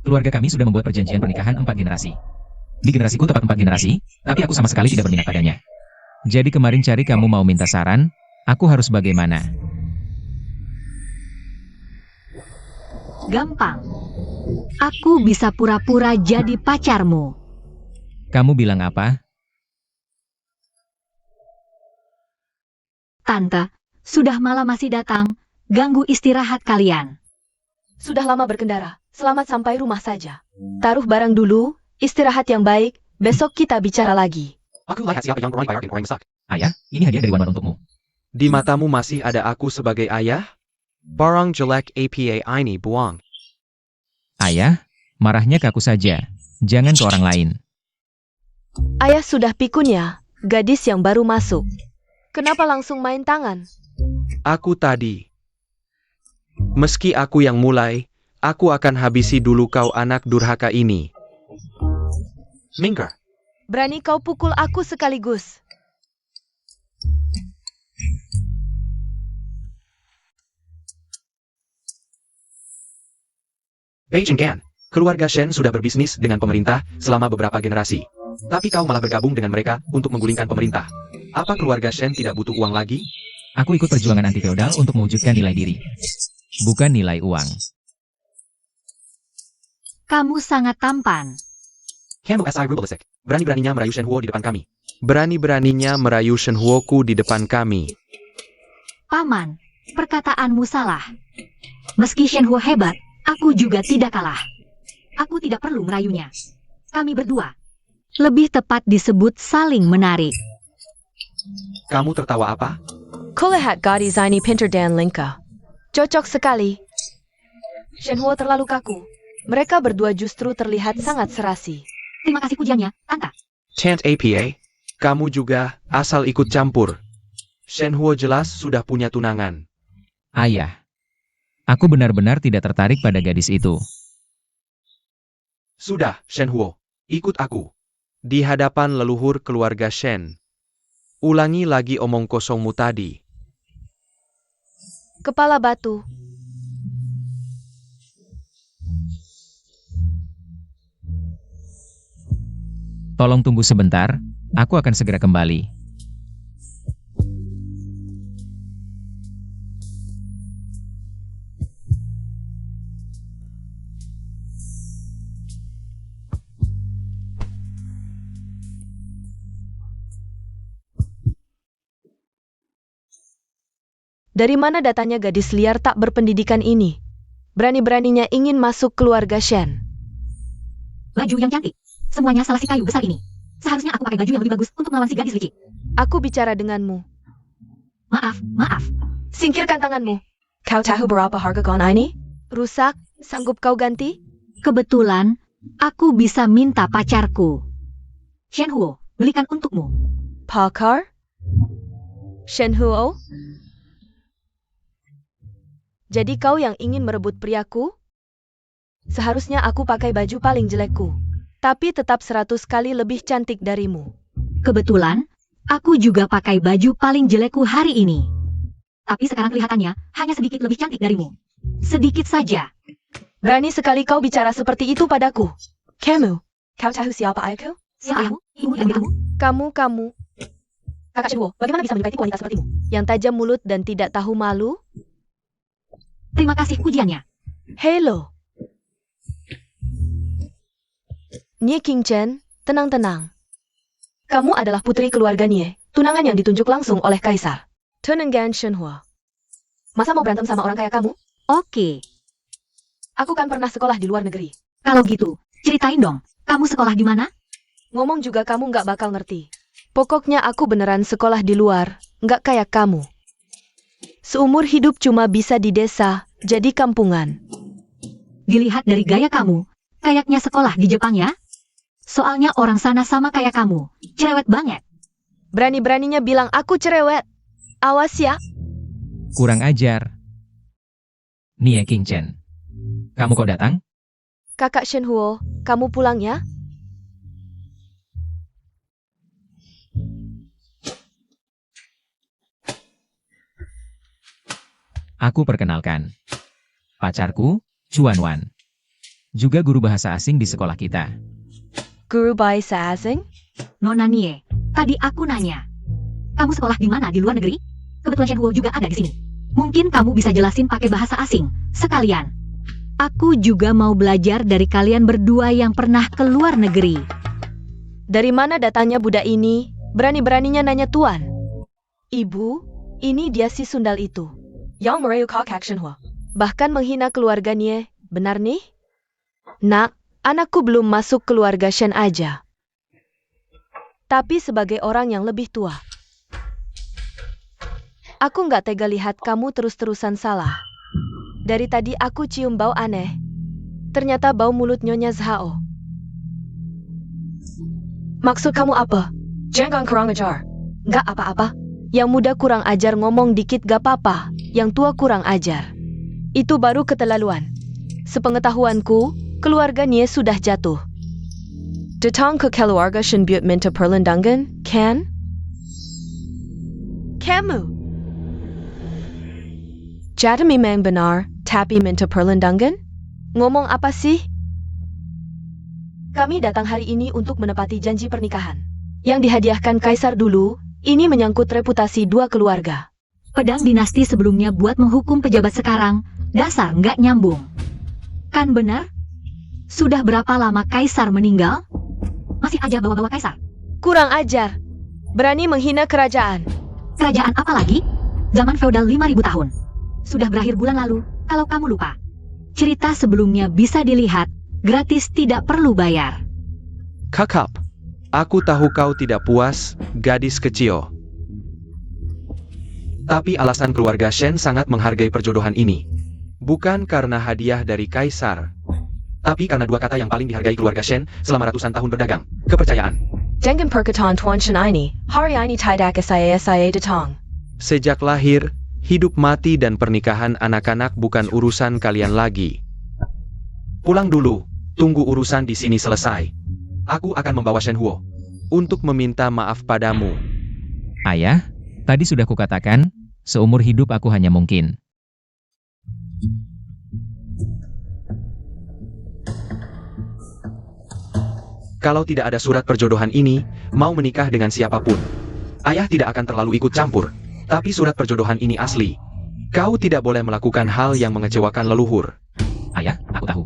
Keluarga kami sudah membuat perjanjian pernikahan 4 generasi. Di generasiku tepat 4 generasi, tapi aku sama sekali tidak berminat padanya. Jadi kemarin cari kamu mau minta saran, aku harus bagaimana? Gampang. Aku bisa pura-pura jadi pacarmu. Kamu bilang apa? Tante, sudah malam masih datang, ganggu istirahat kalian. Sudah lama berkendara, selamat sampai rumah saja. Taruh barang dulu, istirahat yang baik, besok kita bicara lagi. Aku lihat siapa yang berani bayar orang yang sak. Ayah, ini hadiah dari Wan untukmu. Di matamu masih ada aku sebagai ayah? Barang jelek apa ini buang. Ayah, marahnya ke aku saja, jangan ke orang lain. Ayah sudah pikun ya, gadis yang baru masuk. Kenapa langsung main tangan? Aku tadi. Meski aku yang mulai, aku akan habisi dulu kau anak durhaka ini. Minggir. Berani kau pukul aku sekaligus. Beijing Gan, keluarga Shen sudah berbisnis dengan pemerintah selama beberapa generasi. Tapi kau malah bergabung dengan mereka untuk menggulingkan pemerintah. Apa keluarga Shen tidak butuh uang lagi? Aku ikut perjuangan anti-feodal untuk mewujudkan nilai diri. Bukan nilai uang. Kamu sangat tampan. Kamu SI Rubalisik, berani-beraninya merayu Shen Huo di depan kami. Berani-beraninya merayu Shen Huoku di depan kami. Paman, perkataanmu salah. Meski Shen Huo hebat, aku juga tidak kalah. Aku tidak perlu merayunya. Kami berdua. Lebih tepat disebut saling menarik. Kamu tertawa apa? Kau lihat gadis ini pintar dan lengkap. Cocok sekali. Shen Huo terlalu kaku. Mereka berdua justru terlihat sangat serasi. Terima kasih pujiannya, Tante. Tant apa? Kamu juga asal ikut campur. Shen Huo jelas sudah punya tunangan. Ayah, aku benar-benar tidak tertarik pada gadis itu. Sudah, Shen Huo. Ikut aku. Di hadapan leluhur keluarga Shen. Ulangi lagi omong kosongmu tadi. Kepala batu. Tolong tunggu sebentar, aku akan segera kembali. Dari mana datanya gadis liar tak berpendidikan ini? Berani-beraninya ingin masuk keluarga Shen. Baju yang cantik. Semuanya salah si kayu besar ini. Seharusnya aku pakai baju yang lebih bagus untuk melawan si gadis licik. Aku bicara denganmu. Maaf. Singkirkan tanganmu. Kau tahu berapa harga kain ini? Rusak, sanggup kau ganti? Kebetulan, aku bisa minta pacarku. Shen Huo, belikan untukmu. Pakar? Shen Huo? Jadi kau yang ingin merebut priaku? Seharusnya aku pakai baju paling jelekku. Tapi tetap 100 kali lebih cantik darimu. Kebetulan, aku juga pakai baju paling jelekku hari ini. Tapi sekarang kelihatannya hanya sedikit lebih cantik darimu. Sedikit saja. Berani sekali kau bicara seperti itu padaku. Kamu, kau tahu siapa aku? Siapa ayahmu? Ibu yang beritamu? Kamu. Kakak Shen Huo, bagaimana bisa menyukai wanita sepertimu? Yang tajam mulut dan tidak tahu malu? Terima kasih pujiannya. Hello. Nie Qingchen, tenang-tenang. Kamu adalah putri keluarga Nie, tunangan yang ditunjuk langsung oleh Kaisar. Tunangan Shen Huo. Masa mau berantem sama orang kayak kamu? Oke. Aku kan pernah sekolah di luar negeri. Kalau gitu, ceritain dong. Kamu sekolah di mana? Ngomong juga kamu nggak bakal ngerti. Pokoknya aku beneran sekolah di luar, nggak kayak kamu. Seumur hidup cuma bisa di desa, jadi kampungan. Dilihat dari gaya kamu, kayaknya sekolah di Jepang ya? Soalnya orang sana sama kayak kamu, cerewet banget. Berani-beraninya bilang aku cerewet. Awas ya. Kurang ajar. Nie Qingchen. Kamu kok datang? Kakak Shen Huo, kamu pulang ya? Aku perkenalkan. Pacarku, Chuan Wan. Juga guru bahasa asing di sekolah kita. Guru bahasa asing? Nona Nie, tadi aku nanya. Kamu sekolah di mana di luar negeri? Kebetulan Shen Huo juga ada di sini. Mungkin kamu bisa jelasin pakai bahasa asing, sekalian. Aku juga mau belajar dari kalian berdua yang pernah ke luar negeri. Dari mana datangnya budak ini? Berani-beraninya nanya tuan. Ibu, Ini dia si sundal itu. Yang merayu kau action hua. Bahkan menghina keluarga Nie, benar nih? Nak, anakku belum masuk keluarga Shen aja. Tapi sebagai orang yang lebih tua. Aku nggak tega lihat kamu terus-terusan salah. Dari tadi aku cium bau aneh. Ternyata bau mulut Nyonya Zhao. Maksud kamu apa? Jangan kurang ajar. Nggak apa-apa. Yang muda kurang ajar ngomong dikit gak apa-apa. Yang tua kurang ajar. Itu baru keterlaluan. Sepengetahuanku, keluarga Nie sudah jatuh. Datang ke keluarga Shen buat minta perlindungan, kan? Kamu. Jadi memang benar, tapi minta perlindungan? Ngomong apa sih? Kami datang hari ini untuk menepati janji pernikahan. Yang dihadiahkan Kaisar dulu, ini menyangkut reputasi dua keluarga. Pedang dinasti sebelumnya buat menghukum pejabat sekarang, dasar nggak nyambung. Kan benar? Sudah berapa lama Kaisar meninggal? Masih aja bawa-bawa Kaisar. Kurang ajar. Berani menghina kerajaan. Kerajaan apa lagi? Zaman feodal 5000 tahun. Sudah berakhir bulan lalu, kalau kamu lupa. Cerita sebelumnya bisa dilihat, gratis tidak perlu bayar. Kakap, aku tahu kau tidak puas, gadis kecil. Tapi alasan keluarga Shen sangat menghargai perjodohan ini. Bukan karena hadiah dari Kaisar, tapi karena dua kata yang paling dihargai keluarga Shen selama ratusan tahun berdagang, kepercayaan. Dengan perkataan Tuan Shen ini, hari ini tidak saya datang. Sejak lahir, hidup mati dan pernikahan anak-anak bukan urusan kalian lagi. Pulang dulu, tunggu urusan di sini selesai. Aku akan membawa Shen Huo untuk meminta maaf padamu. Ayah, tadi sudah kukatakan, seumur hidup aku hanya mungkin. Kalau tidak ada surat perjodohan ini, mau menikah dengan siapapun, ayah tidak akan terlalu ikut campur. Tapi surat perjodohan ini asli. Kau tidak boleh melakukan hal yang mengecewakan leluhur. Ayah, aku tahu.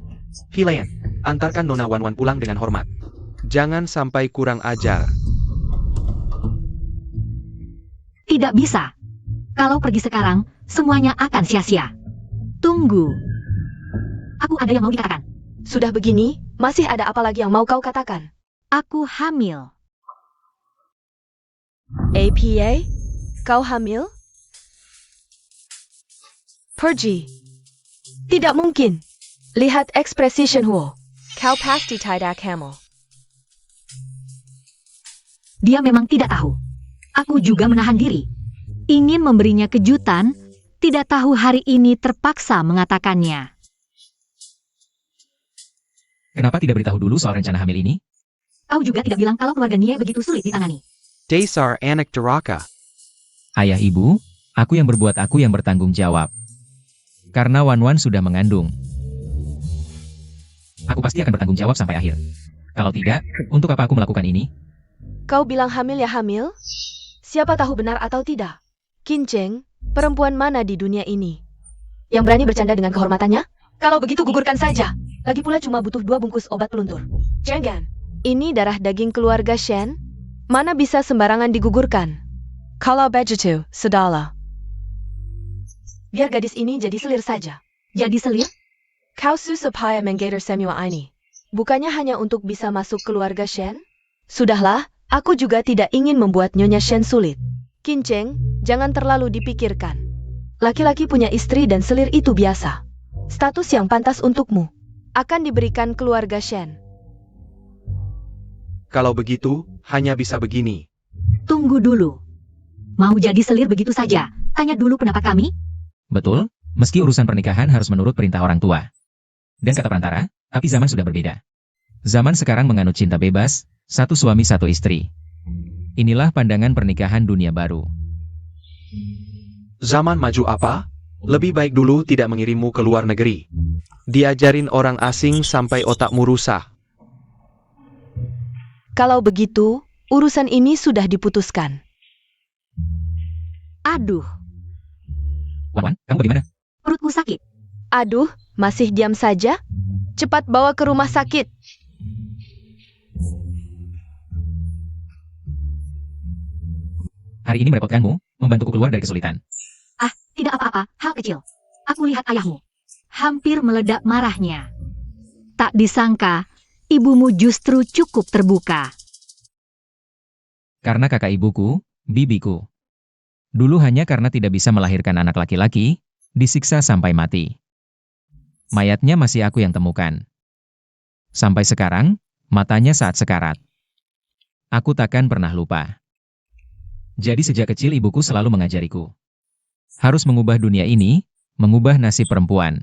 Hilayan, antarkan Nona Wanwan pulang dengan hormat. Jangan sampai kurang ajar. Tidak bisa. Kalau pergi sekarang, semuanya akan sia-sia. Tunggu. Aku ada yang mau dikatakan. Sudah begini, masih ada apa lagi yang mau kau katakan? Aku hamil. APA? Kau hamil? Pergi. Tidak mungkin. Lihat ekspresi Shen Huo. Kau pasti tidak hamil. Dia memang tidak tahu. Aku juga menahan diri. Ingin memberinya kejutan, tidak tahu hari ini terpaksa mengatakannya. Kenapa tidak beritahu dulu soal rencana hamil ini? Kau juga tidak bilang kalau keluarga Nie begitu sulit ditangani. Dasar anak duraka. Ayah ibu, aku yang berbuat, aku yang bertanggung jawab. Karena Wanwan sudah mengandung. Aku pasti akan bertanggung jawab sampai akhir. Kalau tidak, untuk apa aku melakukan ini? Kau bilang hamil ya hamil? Siapa tahu benar atau tidak? Kinceng, perempuan mana di dunia ini yang berani bercanda dengan kehormatannya? Kalau begitu gugurkan saja. Lagi pula cuma butuh 2 bungkus obat peluntur. Jangan. Ini darah daging keluarga Shen. Mana bisa sembarangan digugurkan? Kalau begitu, sudahlah. Biar gadis ini jadi selir saja. Jadi selir? Kau supaya menggator semua ini. Bukannya hanya untuk bisa masuk keluarga Shen? Sudahlah, aku juga tidak ingin membuat Nyonya Shen sulit. Kinceng, jangan terlalu dipikirkan. Laki-laki punya istri dan selir itu biasa. Status yang pantas untukmu akan diberikan keluarga Shen. Kalau begitu, hanya bisa begini. Tunggu dulu. Mau jadi selir begitu saja? Tanya dulu pendapat kami. Betul, meski urusan pernikahan harus menurut perintah orang tua. Dan kata perantara, tapi zaman sudah berbeda. Zaman sekarang menganut cinta bebas, 1 suami 1 istri. Inilah pandangan pernikahan dunia baru. Zaman maju apa? Lebih baik dulu tidak mengirimmu ke luar negeri. Diajarin orang asing sampai otakmu rusak. Kalau begitu, urusan ini sudah diputuskan. Aduh, Wanwan, kamu bagaimana? perutku sakit. Aduh, masih diam saja? Cepat bawa ke rumah sakit. Hari ini merepotkanmu, membantuku keluar dari kesulitan. Tidak apa-apa, hal kecil. Aku lihat ayahmu. Hampir meledak marahnya. Tak disangka, ibumu justru cukup terbuka. Karena kakak ibuku, bibiku. Dulu hanya karena tidak bisa melahirkan anak laki-laki, disiksa sampai mati. Mayatnya masih aku yang temukan. Sampai sekarang, matanya saat sekarat. Aku takkan pernah lupa. Jadi sejak kecil ibuku selalu mengajariku. Harus mengubah dunia ini, mengubah nasib perempuan.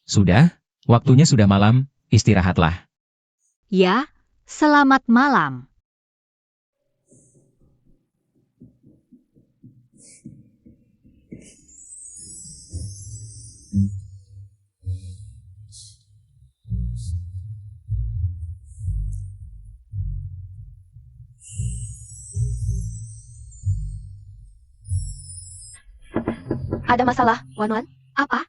Sudah, waktunya sudah malam, istirahatlah. Ya, selamat malam. Ada masalah, Wan-Wan? Apa?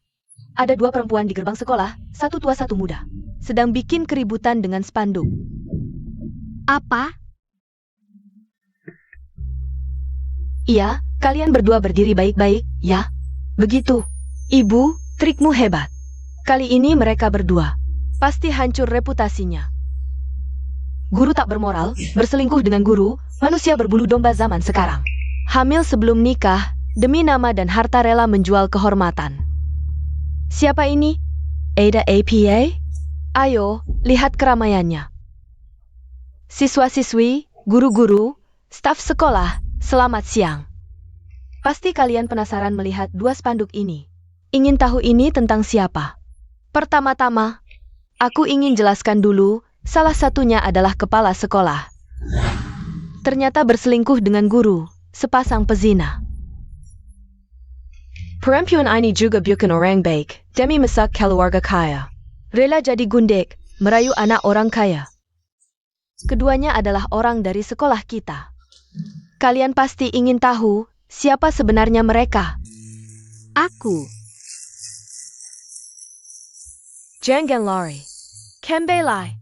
Ada dua perempuan di gerbang sekolah, satu tua satu muda. Sedang bikin keributan dengan spanduk. Apa? Iya, kalian berdua berdiri baik-baik, ya? Begitu. Ibu, trikmu hebat. Kali ini mereka berdua. Pasti hancur reputasinya. Guru tak bermoral, berselingkuh dengan guru, manusia berbulu domba zaman sekarang. Hamil sebelum nikah, demi nama dan harta rela menjual kehormatan. Siapa ini? Ada APA? Ayo, lihat keramaiannya. Siswa-siswi, guru-guru, staf sekolah, selamat siang. Pasti kalian penasaran melihat dua spanduk ini. Ingin tahu ini tentang siapa? Pertama-tama, aku ingin jelaskan dulu, salah satunya adalah kepala sekolah. Ternyata berselingkuh dengan guru, sepasang pezina. Perempuan ini juga bukan orang baik, demi masak keluarga kaya. Rela jadi gundik, merayu anak orang kaya. Keduanya adalah orang dari sekolah kita. Kalian pasti ingin tahu, siapa sebenarnya mereka? Aku. Jangan lari. Kembali.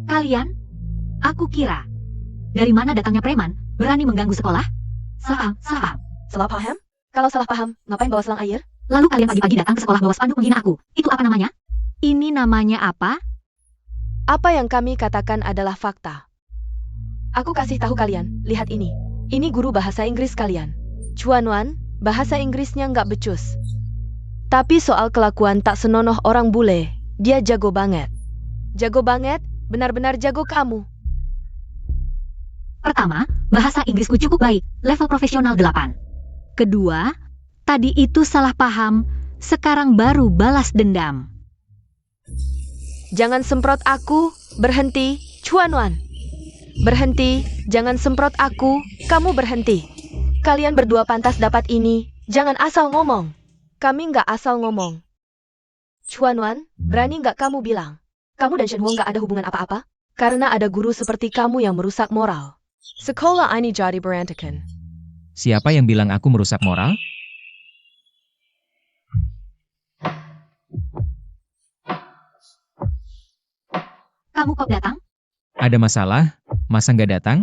Kalian? Aku kira. Dari mana datangnya preman, berani mengganggu sekolah? Salah paham. Salah paham? Kalau salah paham, ngapain bawa selang air? Lalu kalian pagi-pagi datang ke sekolah bawa spanduk menghina aku. Itu apa namanya? Ini namanya apa? Apa yang kami katakan adalah fakta. Aku kasih tahu kalian, lihat ini. Ini guru bahasa Inggris kalian. Chuan-Wan, bahasa Inggrisnya nggak becus. Tapi soal kelakuan tak senonoh orang bule, dia jago banget. Jago banget, benar-benar jago kamu. Pertama, bahasa Inggrisku cukup baik, level profesional 8. Kedua, tadi itu salah paham, sekarang baru balas dendam. Jangan semprot aku, berhenti, Chuan-Wan. Berhenti, jangan semprot aku, kamu berhenti. Kalian berdua pantas dapat ini, jangan asal ngomong. Kami nggak asal ngomong. Chuan-Wan, berani nggak kamu bilang? Kamu dan Shen Huo nggak ada hubungan apa-apa? Karena ada guru seperti kamu yang merusak moral. Sekolah ini jadi berantakan. Siapa yang bilang aku merusak moral? Kamu kok datang? Ada masalah? Masa nggak datang?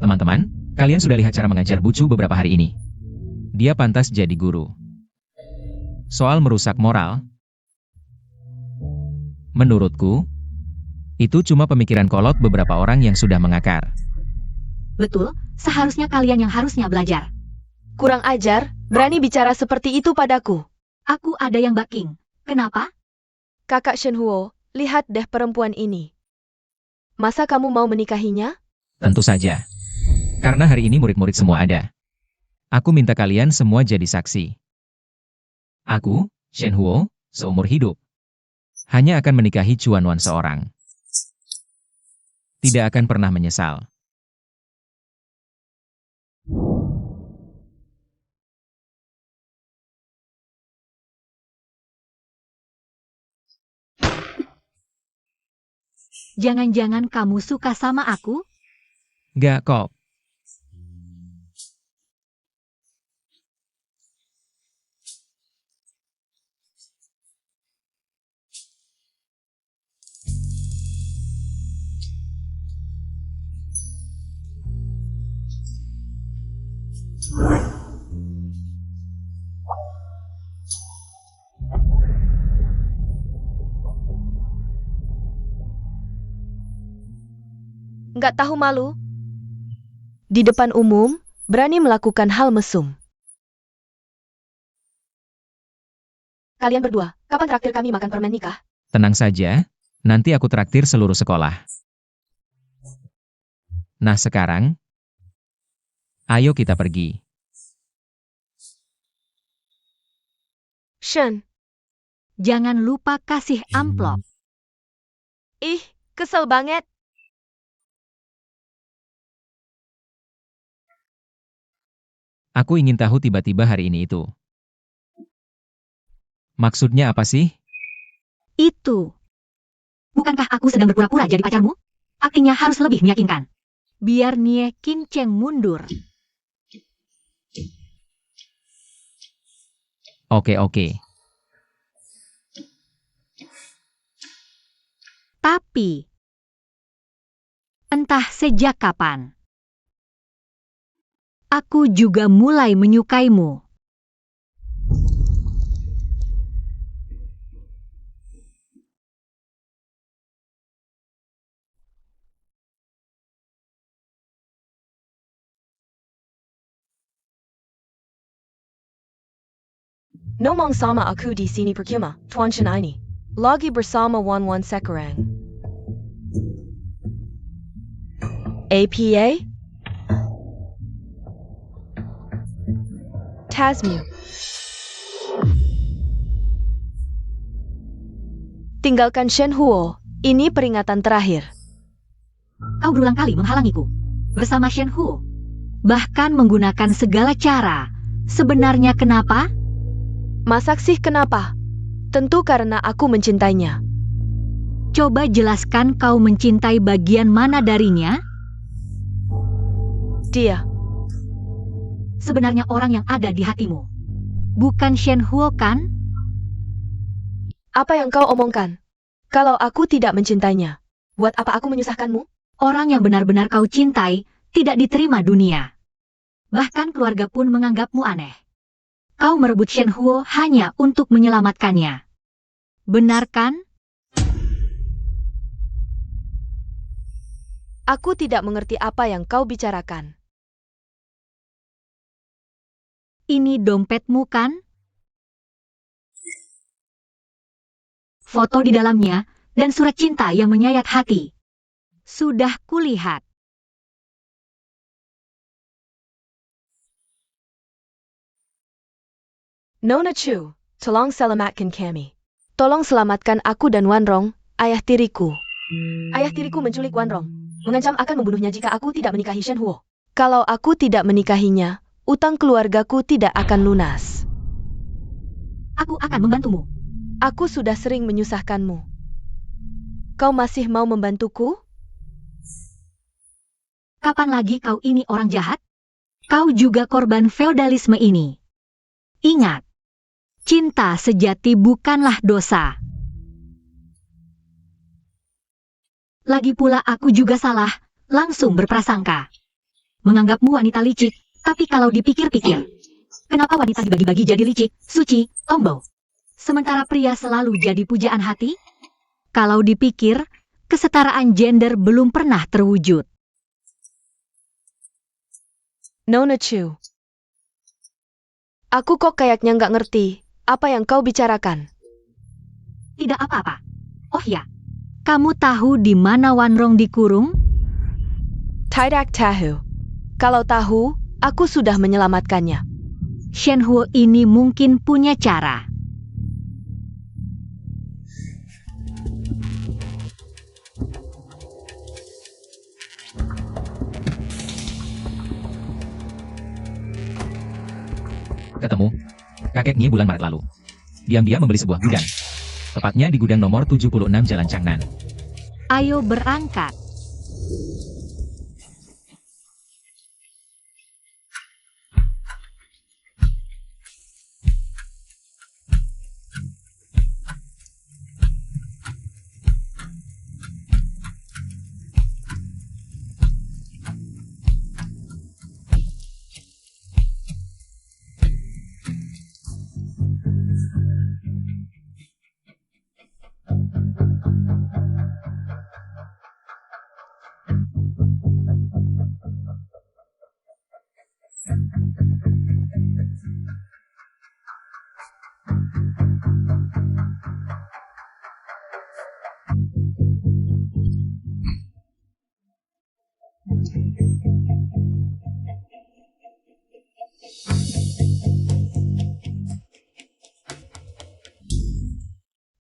Teman-teman, kalian sudah lihat cara mengajar Bucu beberapa hari ini. Dia pantas jadi guru. Soal merusak moral, menurutku, itu cuma pemikiran kolot beberapa orang yang sudah mengakar. Betul, seharusnya kalian yang harusnya belajar. Kurang ajar, berani bicara seperti itu padaku. Aku ada yang backing. Kenapa? Kakak Shen Huo, lihat deh perempuan ini. Masa kamu mau menikahinya? Tentu saja. Karena hari ini murid-murid semua ada. Aku minta kalian semua jadi saksi. Aku, Shen Huo, seumur hidup, hanya akan menikahi Chuan-Wan seorang. Tidak akan pernah menyesal. Jangan-jangan kamu suka sama aku? Gak kok. Nggak tahu malu? Di depan umum, berani melakukan hal mesum. Kalian berdua, kapan traktir kami makan permen nikah? Tenang saja, nanti aku traktir seluruh sekolah. Nah sekarang, ayo kita pergi. Shen, Jangan lupa kasih amplop. ih, kesel banget. Aku ingin tahu tiba-tiba hari ini itu. Maksudnya apa sih? Itu. Bukankah aku sedang berpura-pura jadi pacarmu? Artinya harus lebih meyakinkan. Biar Nie Kinceng mundur. Oke. Tapi, entah sejak kapan, aku juga mulai menyukaimu. Nomong sama aku di sini percuma, Tuan Shen ini. Lagi bersama Wan sekarang. APA? Tasmu. Tinggalkan Shen Huo, ini peringatan terakhir. Kau berulang kali menghalangiku. Bersama Shen Hu. Bahkan menggunakan segala cara. Sebenarnya kenapa? Masak sih kenapa? Tentu karena aku mencintainya. Coba jelaskan kau mencintai bagian mana darinya? Dia. Sebenarnya orang yang ada di hatimu. Bukan Shen Huo kan? Apa yang kau omongkan? Kalau aku tidak mencintainya, buat apa aku menyusahkanmu? Orang yang benar-benar kau cintai tidak diterima dunia. Bahkan keluarga pun menganggapmu aneh. Kau merebut Shen Huo hanya untuk menyelamatkannya. Benar kan? Aku tidak mengerti apa yang kau bicarakan. Ini dompetmu kan? Foto di dalamnya dan surat cinta yang menyayat hati. Sudah kulihat. Nona Chu, tolong selamatkan kami. Tolong selamatkan aku dan Wanrong, ayah tiriku. Ayah tiriku menculik Wanrong, mengancam akan membunuhnya jika aku tidak menikahi Shen Huo. Kalau aku tidak menikahinya, utang keluargaku tidak akan lunas. Aku akan membantumu. Aku sudah sering menyusahkanmu. Kau masih mau membantuku? Kapan lagi kau ini orang jahat? Kau juga korban feodalisme ini. Ingat, cinta sejati bukanlah dosa. Lagi pula aku juga salah, langsung berprasangka. Menganggapmu wanita licik, tapi kalau dipikir-pikir, kenapa wanita dibagi-bagi jadi licik, suci, tomboy? Sementara pria selalu jadi pujaan hati? Kalau dipikir, kesetaraan gender belum pernah terwujud. Nona Chu. Aku kok kayaknya nggak ngerti apa yang kau bicarakan. Tidak apa-apa. Oh ya, kamu tahu di mana Wanrong dikurung? Tidak tahu. Kalau tahu, aku sudah menyelamatkannya. Shen Huo ini mungkin punya cara. Ketemu. Kakek Nye bulan Maret lalu. Diam-diam membeli sebuah gudang. Tepatnya di gudang nomor 76 Jalan Changnan. Ayo berangkat.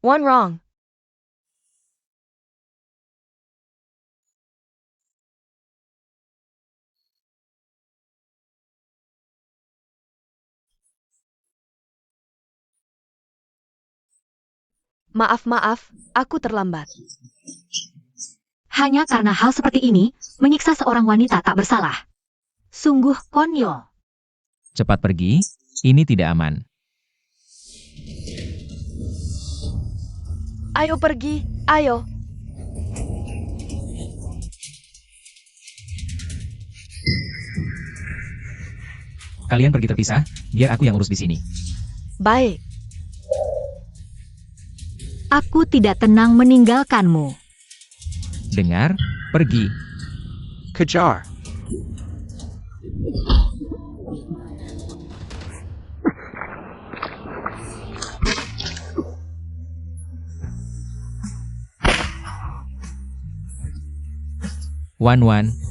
One wrong. Maaf, aku terlambat. Hanya karena hal seperti ini, menyiksa seorang wanita tak bersalah. Sungguh konyol. Cepat pergi, ini tidak aman. Ayo pergi, ayo. Kalian pergi terpisah, biar aku yang urus di sini. Baik. Aku tidak tenang meninggalkanmu. Dengar, pergi. Kejar. Wan.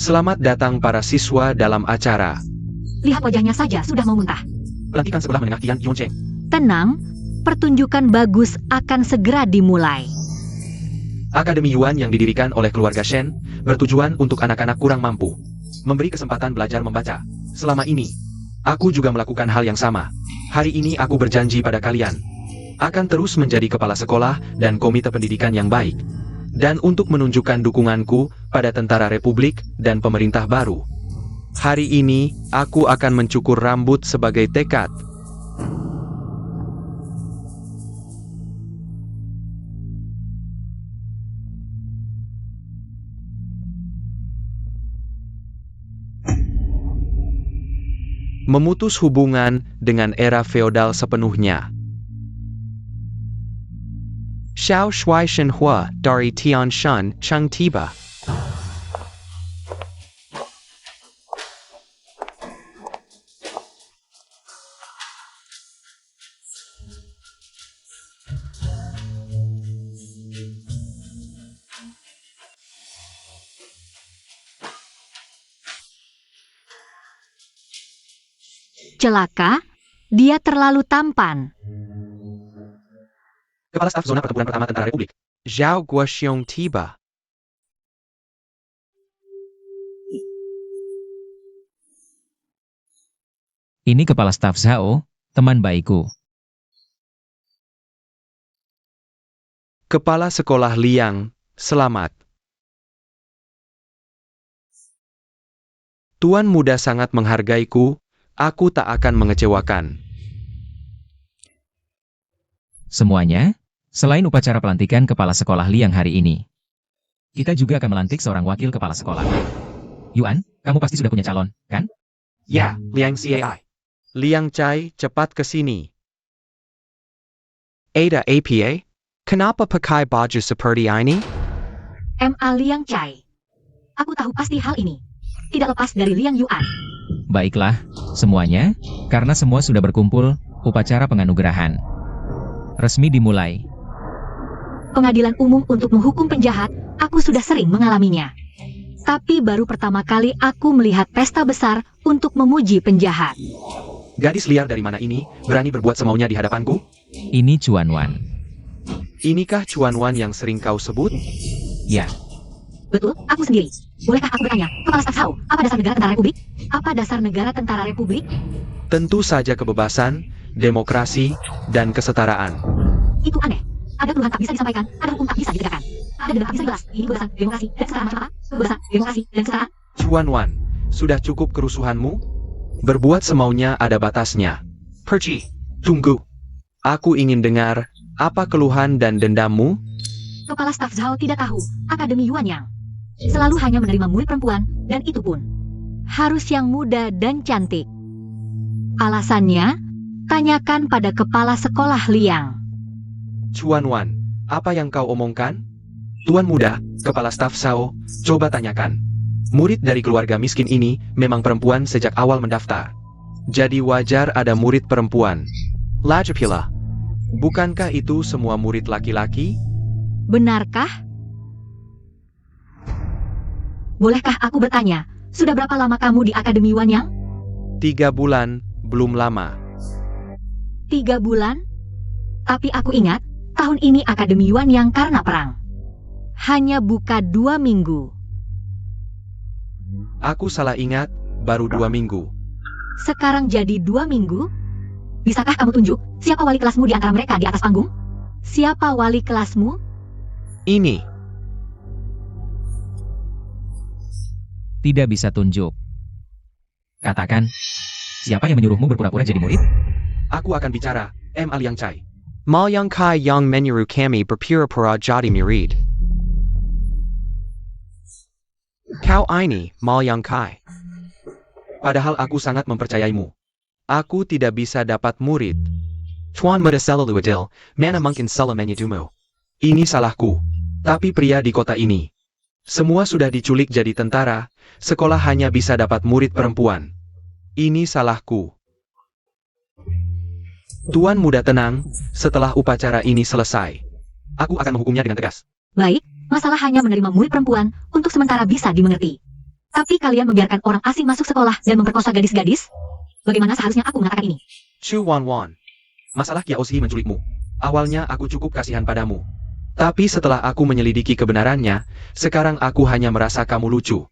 Selamat datang para siswa dalam acara. Lihat wajahnya saja sudah mau muntah. Pelantikan sekolah menengah Tian Yongcheng. Tenang, pertunjukan bagus akan segera dimulai. Akademi Yuan yang didirikan oleh keluarga Shen bertujuan untuk anak-anak kurang mampu, memberi kesempatan belajar membaca. Selama ini, aku juga melakukan hal yang sama. Hari ini aku berjanji pada kalian, akan terus menjadi kepala sekolah dan komite pendidikan yang baik. Dan untuk menunjukkan dukunganku pada tentara republik dan pemerintah baru. Hari ini, aku akan mencukur rambut sebagai tekad. Memutus hubungan dengan era feodal sepenuhnya. Xiao Shui Shenhua dari Tian Shan Cheng tiba. Celaka, dia terlalu tampan. Kepala Staf Zona Pertempuran Pertama Tentara Republik. Zhao Guoxiong tiba. Ini kepala staf Zhao, teman baikku. Kepala Sekolah Liang, selamat. Tuan muda sangat menghargaiku, aku tak akan mengecewakan. Semuanya, selain upacara pelantikan kepala sekolah Liang hari ini, kita juga akan melantik seorang wakil kepala sekolah. Yuan, kamu pasti sudah punya calon, kan? Ya, Liang Cai. Liang Cai, cepat ke sini. Ada APA? Kenapa pakai baju seperti ini? M.A. Liang Cai. Aku tahu pasti hal ini. Tidak lepas dari Liang Yuan. Baiklah, semuanya, karena semua sudah berkumpul, upacara penganugerahan resmi dimulai. Pengadilan umum untuk menghukum penjahat, aku sudah sering mengalaminya. Tapi baru pertama kali aku melihat pesta besar untuk memuji penjahat. Gadis liar dari mana ini, berani berbuat semaunya di hadapanku? Ini Chuan Wan. Inikah Chuan Wan yang sering kau sebut? Ya, Betul, aku sendiri. Bolehkah aku bertanya, Kepala Staf Sao, apa dasar negara tentara republik? Apa dasar negara tentara republik? Tentu saja kebebasan, demokrasi, dan kesetaraan. Itu aneh. Ada keluhan tak bisa disampaikan, ada hukum tak bisa ditegakkan. Ada denda tak bisa dibalas. Ini kebebasan, demokrasi, dan kesetaraan macam apa? Kebebasan, demokrasi, dan kesetaraan. Chuan Wan, sudah cukup kerusuhanmu? Berbuat semaunya ada batasnya. Perci, tunggu. Aku ingin dengar, apa keluhan dan dendammu? Kepala Staf Zhao tidak tahu, Akademi Yuanyang selalu hanya menerima murid perempuan, dan itu pun harus yang muda dan cantik. Alasannya, tanyakan pada kepala sekolah Liang. Chuan Wan, apa yang kau omongkan? Tuan muda, Kepala Staf Sao, coba tanyakan. Murid dari keluarga miskin ini memang perempuan sejak awal mendaftar. Jadi wajar ada murid perempuan. Lajapila, bukankah itu semua murid laki-laki? Benarkah? Bolehkah aku bertanya, sudah berapa lama kamu di Akademi Yuanyang? 3 bulan, belum lama. 3 bulan? Tapi aku ingat, tahun ini Akademi Yuanyang karena perang hanya buka 2 minggu. Aku salah ingat, baru 2 minggu. Sekarang jadi 2 minggu? Bisakah kamu tunjuk siapa wali kelasmu di antara mereka di atas panggung? Siapa wali kelasmu? Ini, Tidak bisa tunjuk. Katakan, siapa yang menyuruhmu berpura-pura jadi murid? aku akan bicara, M. Aliang Chai. Malyang Kai Yang Menyeru Kami Berpura-pura Jadi Murid. Kau ini, Malyang Kai. Padahal aku sangat mempercayaimu. Aku tidak bisa dapat murid. Tuan Muda Selaluadil, Mana Mungkin Salah Menyedumu. Ini salahku. Tapi pria di kota ini, semua sudah diculik jadi tentara, sekolah hanya bisa dapat murid perempuan. Ini salahku. Tuan muda tenang, setelah upacara ini selesai, aku akan menghukumnya dengan tegas. Baik, masalah hanya menerima murid perempuan untuk sementara bisa dimengerti. Tapi kalian membiarkan orang asing masuk sekolah dan memperkosa gadis-gadis? Bagaimana seharusnya aku mengatakan ini? Chu Wan Wan, masalah Kiaoshi menculikmu. Awalnya aku cukup kasihan padamu. Tapi setelah aku menyelidiki kebenarannya, sekarang aku hanya merasa kamu lucu.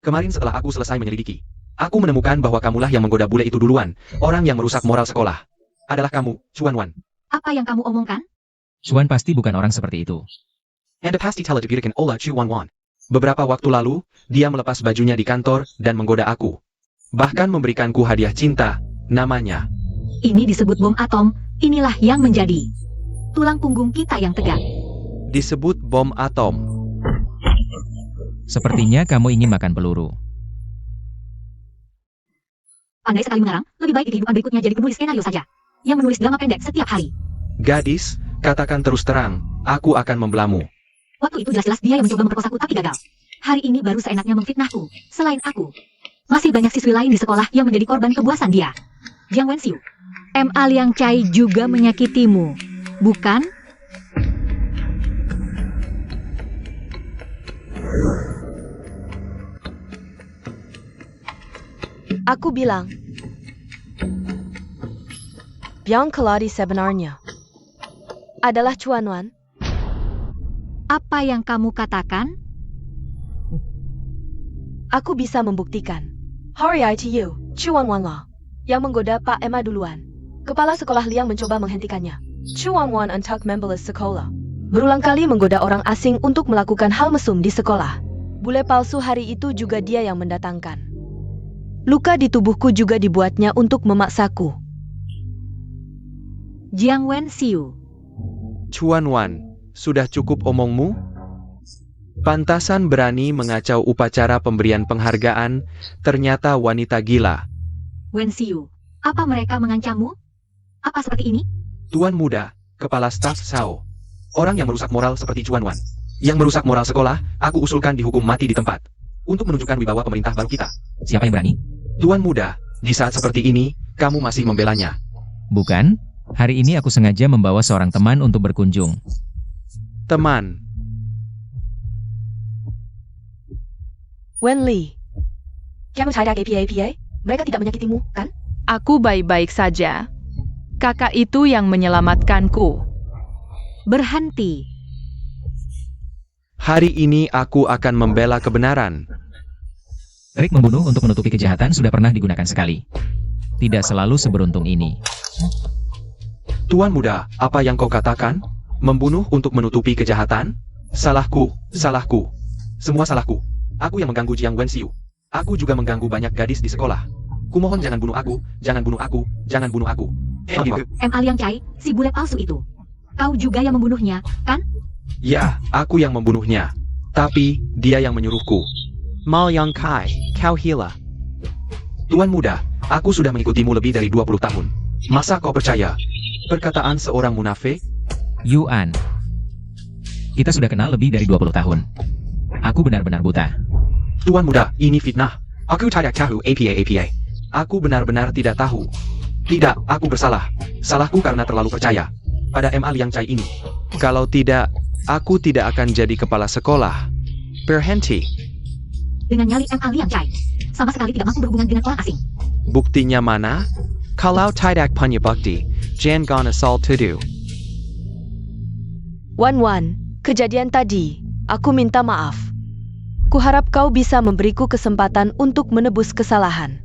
Kemarin setelah aku selesai menyelidiki, aku menemukan bahwa kamulah yang menggoda bule itu duluan, orang yang merusak moral sekolah. Adalah kamu, Chuan Wan. Apa yang kamu omongkan? Chuan pasti bukan orang seperti itu. Anda pasti telah dipikirkan oleh Chuan Wan. Beberapa waktu lalu, dia melepas bajunya di kantor dan menggoda aku. Bahkan memberikanku hadiah cinta, namanya. Ini disebut bom atom, inilah yang menjadi tulang punggung kita yang tegak. Disebut bom atom. Sepertinya kamu ingin makan peluru. Pandai sekali mengarang, lebih baik di kehidupan berikutnya jadi penulis skenario saja. Yang menulis drama pendek setiap hari. Gadis, katakan terus terang, aku akan membelamu. Waktu itu jelas-jelas dia yang mencoba memperkosaku tapi gagal. Hari ini baru seenaknya memfitnahku. Selain aku, masih banyak siswi lain di sekolah yang menjadi korban kebuasan dia. Jiang Wenxiu, M. Aliang Chai juga menyakitimu, bukan? Aku bilang, Biang Keladi sebenarnya adalah Chuan Wan. Apa yang kamu katakan? Aku bisa membuktikan. Hari ITU, Chuan Wan lah, yang menggoda Pak Emma duluan. Kepala sekolah Liang mencoba menghentikannya. Chuan Wan untuk membalas sekolah. Berulang kali menggoda orang asing untuk melakukan hal mesum di sekolah. Bule palsu hari itu juga dia yang mendatangkan. Luka di tubuhku juga dibuatnya untuk memaksaku. Jiang Wenxiu, Chuan Wan, sudah cukup omongmu? Pantasan berani mengacau upacara pemberian penghargaan, ternyata wanita gila. Wenxiu, apa mereka mengancammu? Apa seperti ini? Tuan muda, kepala staf Sao. Orang yang merusak moral seperti Chuan Wan. Yang merusak moral sekolah, aku usulkan dihukum mati di tempat. Untuk menunjukkan wibawa pemerintah baru kita. Siapa yang berani? Tuan muda, di saat seperti ini, kamu masih membelanya. Bukan, hari ini aku sengaja membawa seorang teman untuk berkunjung. Teman, Wen Li. Kamu tidak PA? Mereka tidak menyakitimu, kan? Aku baik-baik saja. Kakak itu yang menyelamatkanku. Berhenti. Hari ini aku akan membela kebenaran. Trik membunuh untuk menutupi kejahatan sudah pernah digunakan sekali. Tidak selalu seberuntung ini. Tuan muda, apa yang kau katakan? Membunuh untuk menutupi kejahatan? Salahku, salahku. Semua salahku. Aku yang mengganggu Jiang Wenxiu. Aku juga mengganggu banyak gadis di sekolah. Kumohon jangan bunuh aku, jangan bunuh aku, jangan bunuh aku. M.A. Liang Chai, si bule palsu itu. Kau juga yang membunuhnya, kan? Ya, aku yang membunuhnya. Tapi, dia yang menyuruhku. Mal Yang Kai, kau hila. Tuan muda, aku sudah mengikutimu lebih dari 20 tahun. Masa kau percaya? Perkataan seorang munafik? Yuan. Kita sudah kenal lebih dari 20 tahun. Aku benar-benar buta. Tuan muda, ini fitnah. Aku tidak tahu apa. Aku benar-benar tidak tahu. Tidak, aku bersalah. Salahku karena terlalu percaya pada M.A. Liang Chai ini. Kalau tidak, aku tidak akan jadi kepala sekolah. Berhenti. Dengan nyali M.A. Liang Chai, sama sekali tidak mampu berhubungan dengan orang asing. Buktinya mana? Kalau tidak punya bukti, jangan asal tuduh. Wan, kejadian tadi, aku minta maaf. Kuharap kau bisa memberiku kesempatan untuk menebus kesalahan.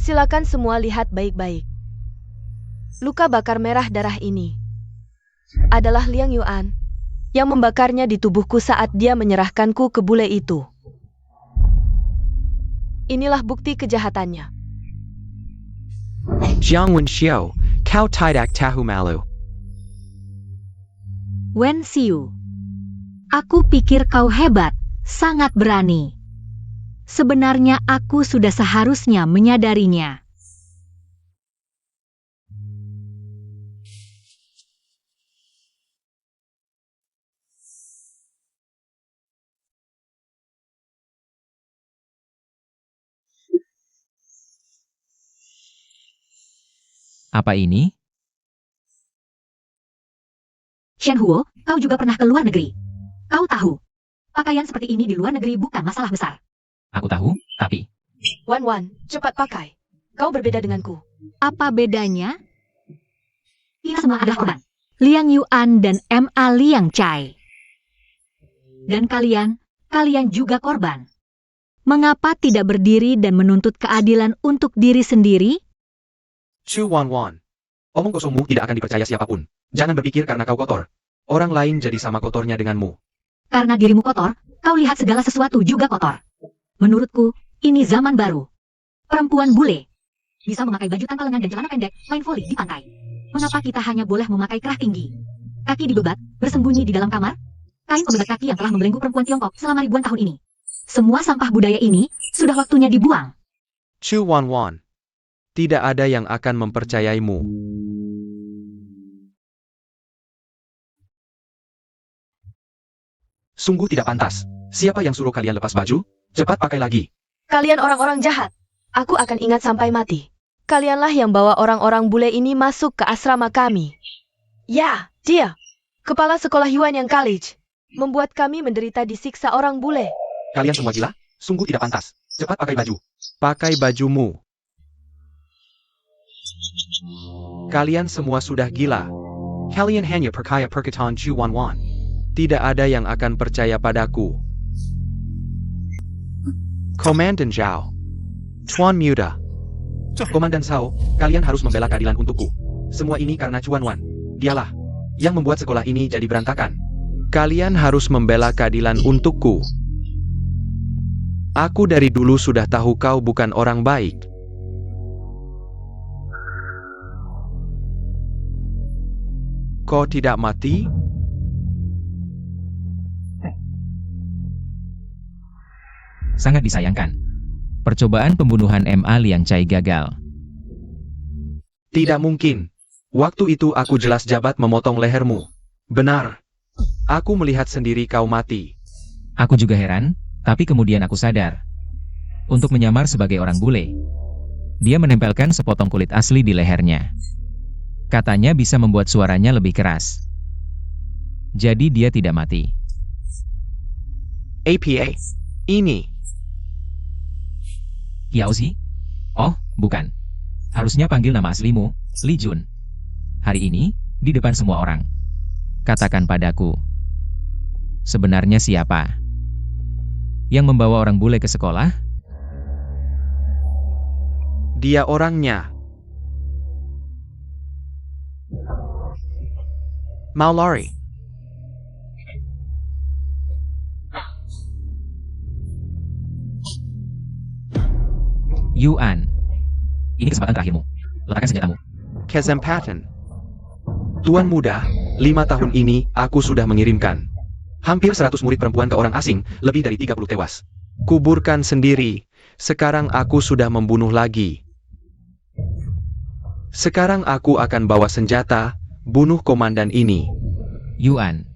Silakan semua lihat baik-baik. Luka bakar merah darah ini adalah Liang Yuan yang membakarnya di tubuhku saat dia menyerahkanku ke bule itu. Inilah bukti kejahatannya. Jiang Wenxiu, kau tidak tahu malu. Wenxiu, aku pikir kau hebat, sangat berani. Sebenarnya aku sudah seharusnya menyadarinya. Apa ini? Shen Huo, kau juga pernah ke luar negeri. Kau tahu, pakaian seperti ini di luar negeri bukan masalah besar. Aku tahu, tapi... Wan, cepat pakai. Kau berbeda denganku. Apa bedanya? Kita semua adalah korban. Liang Yuan dan M.A. Liang Chai. Dan kalian juga korban. Mengapa tidak berdiri dan menuntut keadilan untuk diri sendiri? Chu Wan. Omong kosongmu tidak akan dipercaya siapapun. Jangan berpikir karena kau kotor. Orang lain jadi sama kotornya denganmu. Karena dirimu kotor, kau lihat segala sesuatu juga kotor. Menurutku, ini zaman baru. Perempuan bule bisa memakai baju tanpa lengan dan celana pendek, main voli di pantai. Mengapa kita hanya boleh memakai kerah tinggi? Kaki dibebat, bersembunyi di dalam kamar? Kain pembebat kaki yang telah membelenggu perempuan Tiongkok selama ribuan tahun ini. Semua sampah budaya ini sudah waktunya dibuang. Chu Wan. Tidak ada yang akan mempercayaimu. Sungguh tidak pantas. Siapa yang suruh kalian lepas baju? Cepat pakai lagi. Kalian orang-orang jahat. Aku akan ingat sampai mati. Kalianlah yang bawa orang-orang bule ini masuk ke asrama kami. Ya, dia. Kepala sekolah Yuan yang College. Membuat kami menderita disiksa orang bule. Kalian semua gila? Sungguh tidak pantas. Cepat pakai baju. Pakai bajumu. Kalian semua sudah gila. Kalian hanya percaya perkataan Chu Wan. Tidak ada yang akan percaya padaku. Komandan Zhao. Tuan Muda. Komandan Sao, kalian harus membela keadilan untukku. Semua ini karena Chuan Wan. Dialah yang membuat sekolah ini jadi berantakan. Kalian harus membela keadilan untukku. Aku dari dulu sudah tahu kau bukan orang baik. Kau tidak mati? Sangat disayangkan. Percobaan pembunuhan M.A. Liang Chai gagal. Tidak mungkin. Waktu itu aku jelas jabat memotong lehermu. Benar. Aku melihat sendiri kau mati. Aku juga heran, tapi kemudian aku sadar. Untuk menyamar sebagai orang bule, dia menempelkan sepotong kulit asli di lehernya. Katanya bisa membuat suaranya lebih keras. Jadi dia tidak mati. APA. Ini. Yaozi? Oh, bukan. Harusnya panggil nama aslimu, Li Jun. Hari ini, di depan semua orang. Katakan padaku. Sebenarnya siapa? Yang membawa orang bule ke sekolah? Dia orangnya. Mau lari. Yuan. Ini kesempatan terakhirmu. Letakkan senjatamu. Kesempatan. Tuan muda, 5 tahun ini aku sudah mengirimkan hampir 100 murid perempuan ke orang asing, lebih dari 30 tewas. Kuburkan sendiri. Sekarang aku sudah membunuh lagi. Sekarang aku akan bawa senjata, bunuh komandan ini. Yuan.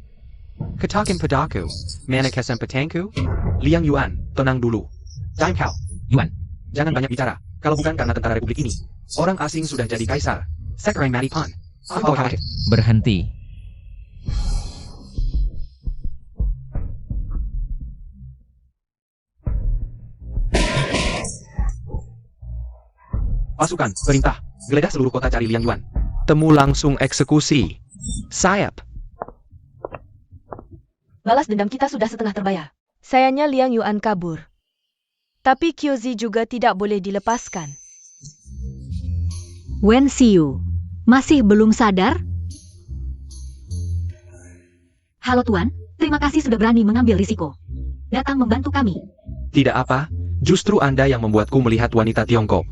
Katakan padaku. Mana kesempatanku? Liang Yuan, tenang dulu. Time kau. Yuan. Jangan banyak bicara. Kalau bukan karena tentara republik ini, orang asing sudah jadi kaisar. Sekarang mati pan. Oh, kaget. Berhenti. Pasukan, perintah. Geledah seluruh kota cari Liang Yuan. Temu langsung eksekusi. Sayap. Balas dendam kita sudah setengah terbayar. Sayangnya Liang Yuan kabur. Tapi Kyozi juga tidak boleh dilepaskan. Wen Xiu, masih belum sadar? Halo Tuan, terima kasih sudah berani mengambil risiko. Datang membantu kami. Tidak apa, justru Anda yang membuatku melihat wanita Tiongkok.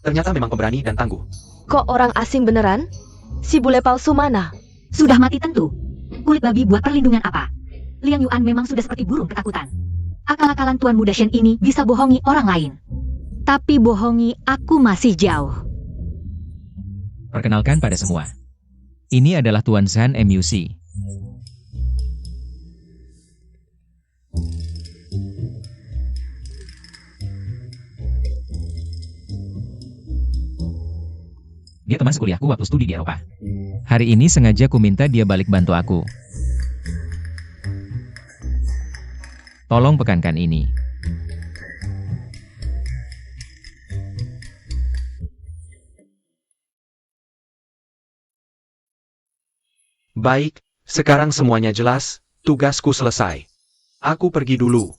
Ternyata memang pemberani dan tangguh. Kok orang asing beneran? Si bule palsu mana? Sudah mati tentu. Kulit babi buat perlindungan apa? Liang Yuan memang sudah seperti burung ketakutan. Akal-akalan Tuan Muda Shen ini bisa bohongi orang lain. Tapi bohongi aku masih jauh. Perkenalkan pada semua. Ini adalah Tuan Zhan MUC. Dia teman sekuliahku waktu studi di Eropa. Hari ini sengaja ku minta dia balik bantu aku. Tolong pekankan ini. Baik, sekarang semuanya jelas, tugasku selesai. Aku pergi dulu.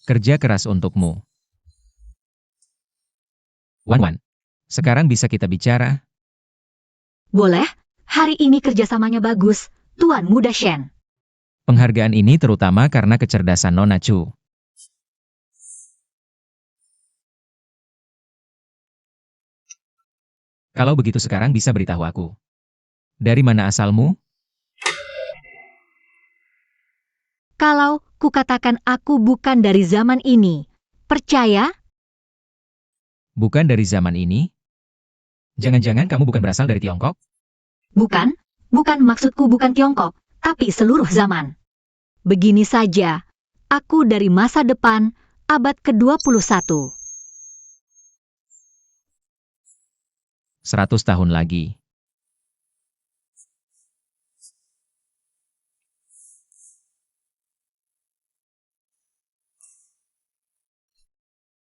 Kerja keras untukmu. Wan, sekarang bisa kita bicara? Boleh, hari ini kerjasamanya bagus, Tuan Muda Shen. Penghargaan ini terutama karena kecerdasan Nona Chu. Kalau begitu sekarang bisa beritahu aku. Dari mana asalmu? Kalau kukatakan aku bukan dari zaman ini, percaya? Bukan dari zaman ini? Jangan-jangan kamu bukan berasal dari Tiongkok? Bukan maksudku bukan Tiongkok, tapi seluruh zaman. Begini saja, aku dari masa depan, abad ke-21. 100 tahun lagi.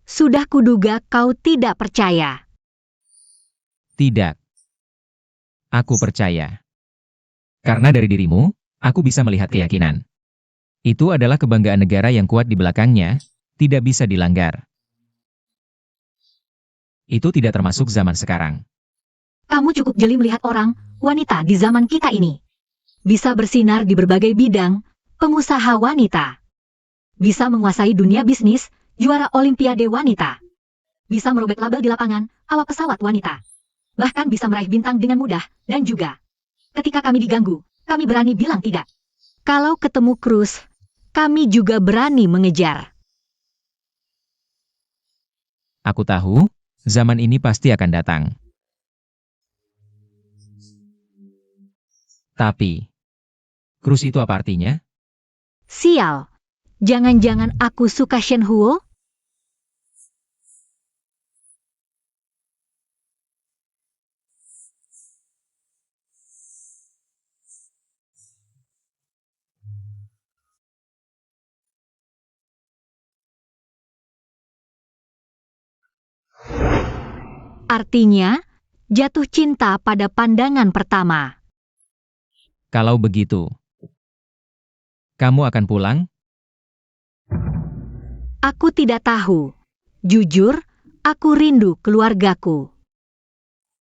Sudah kuduga kau tidak percaya. Tidak. Aku percaya. Karena dari dirimu, aku bisa melihat keyakinan. Itu adalah kebanggaan negara yang kuat di belakangnya, tidak bisa dilanggar. Itu tidak termasuk zaman sekarang. Kamu cukup jeli melihat orang, wanita di zaman kita ini. Bisa bersinar di berbagai bidang, pengusaha wanita. Bisa menguasai dunia bisnis, juara olimpiade wanita. Bisa merobek label di lapangan, awak pesawat wanita. Bahkan bisa meraih bintang dengan mudah, dan juga, ketika kami diganggu, kami berani bilang tidak. Kalau ketemu Cruz, kami juga berani mengejar. Aku tahu, zaman ini pasti akan datang. Tapi, Cruz itu apa artinya? Sial, jangan-jangan aku suka Shen Huo? Artinya, jatuh cinta pada pandangan pertama. Kalau begitu, kamu akan pulang? Aku tidak tahu. Jujur, aku rindu keluargaku.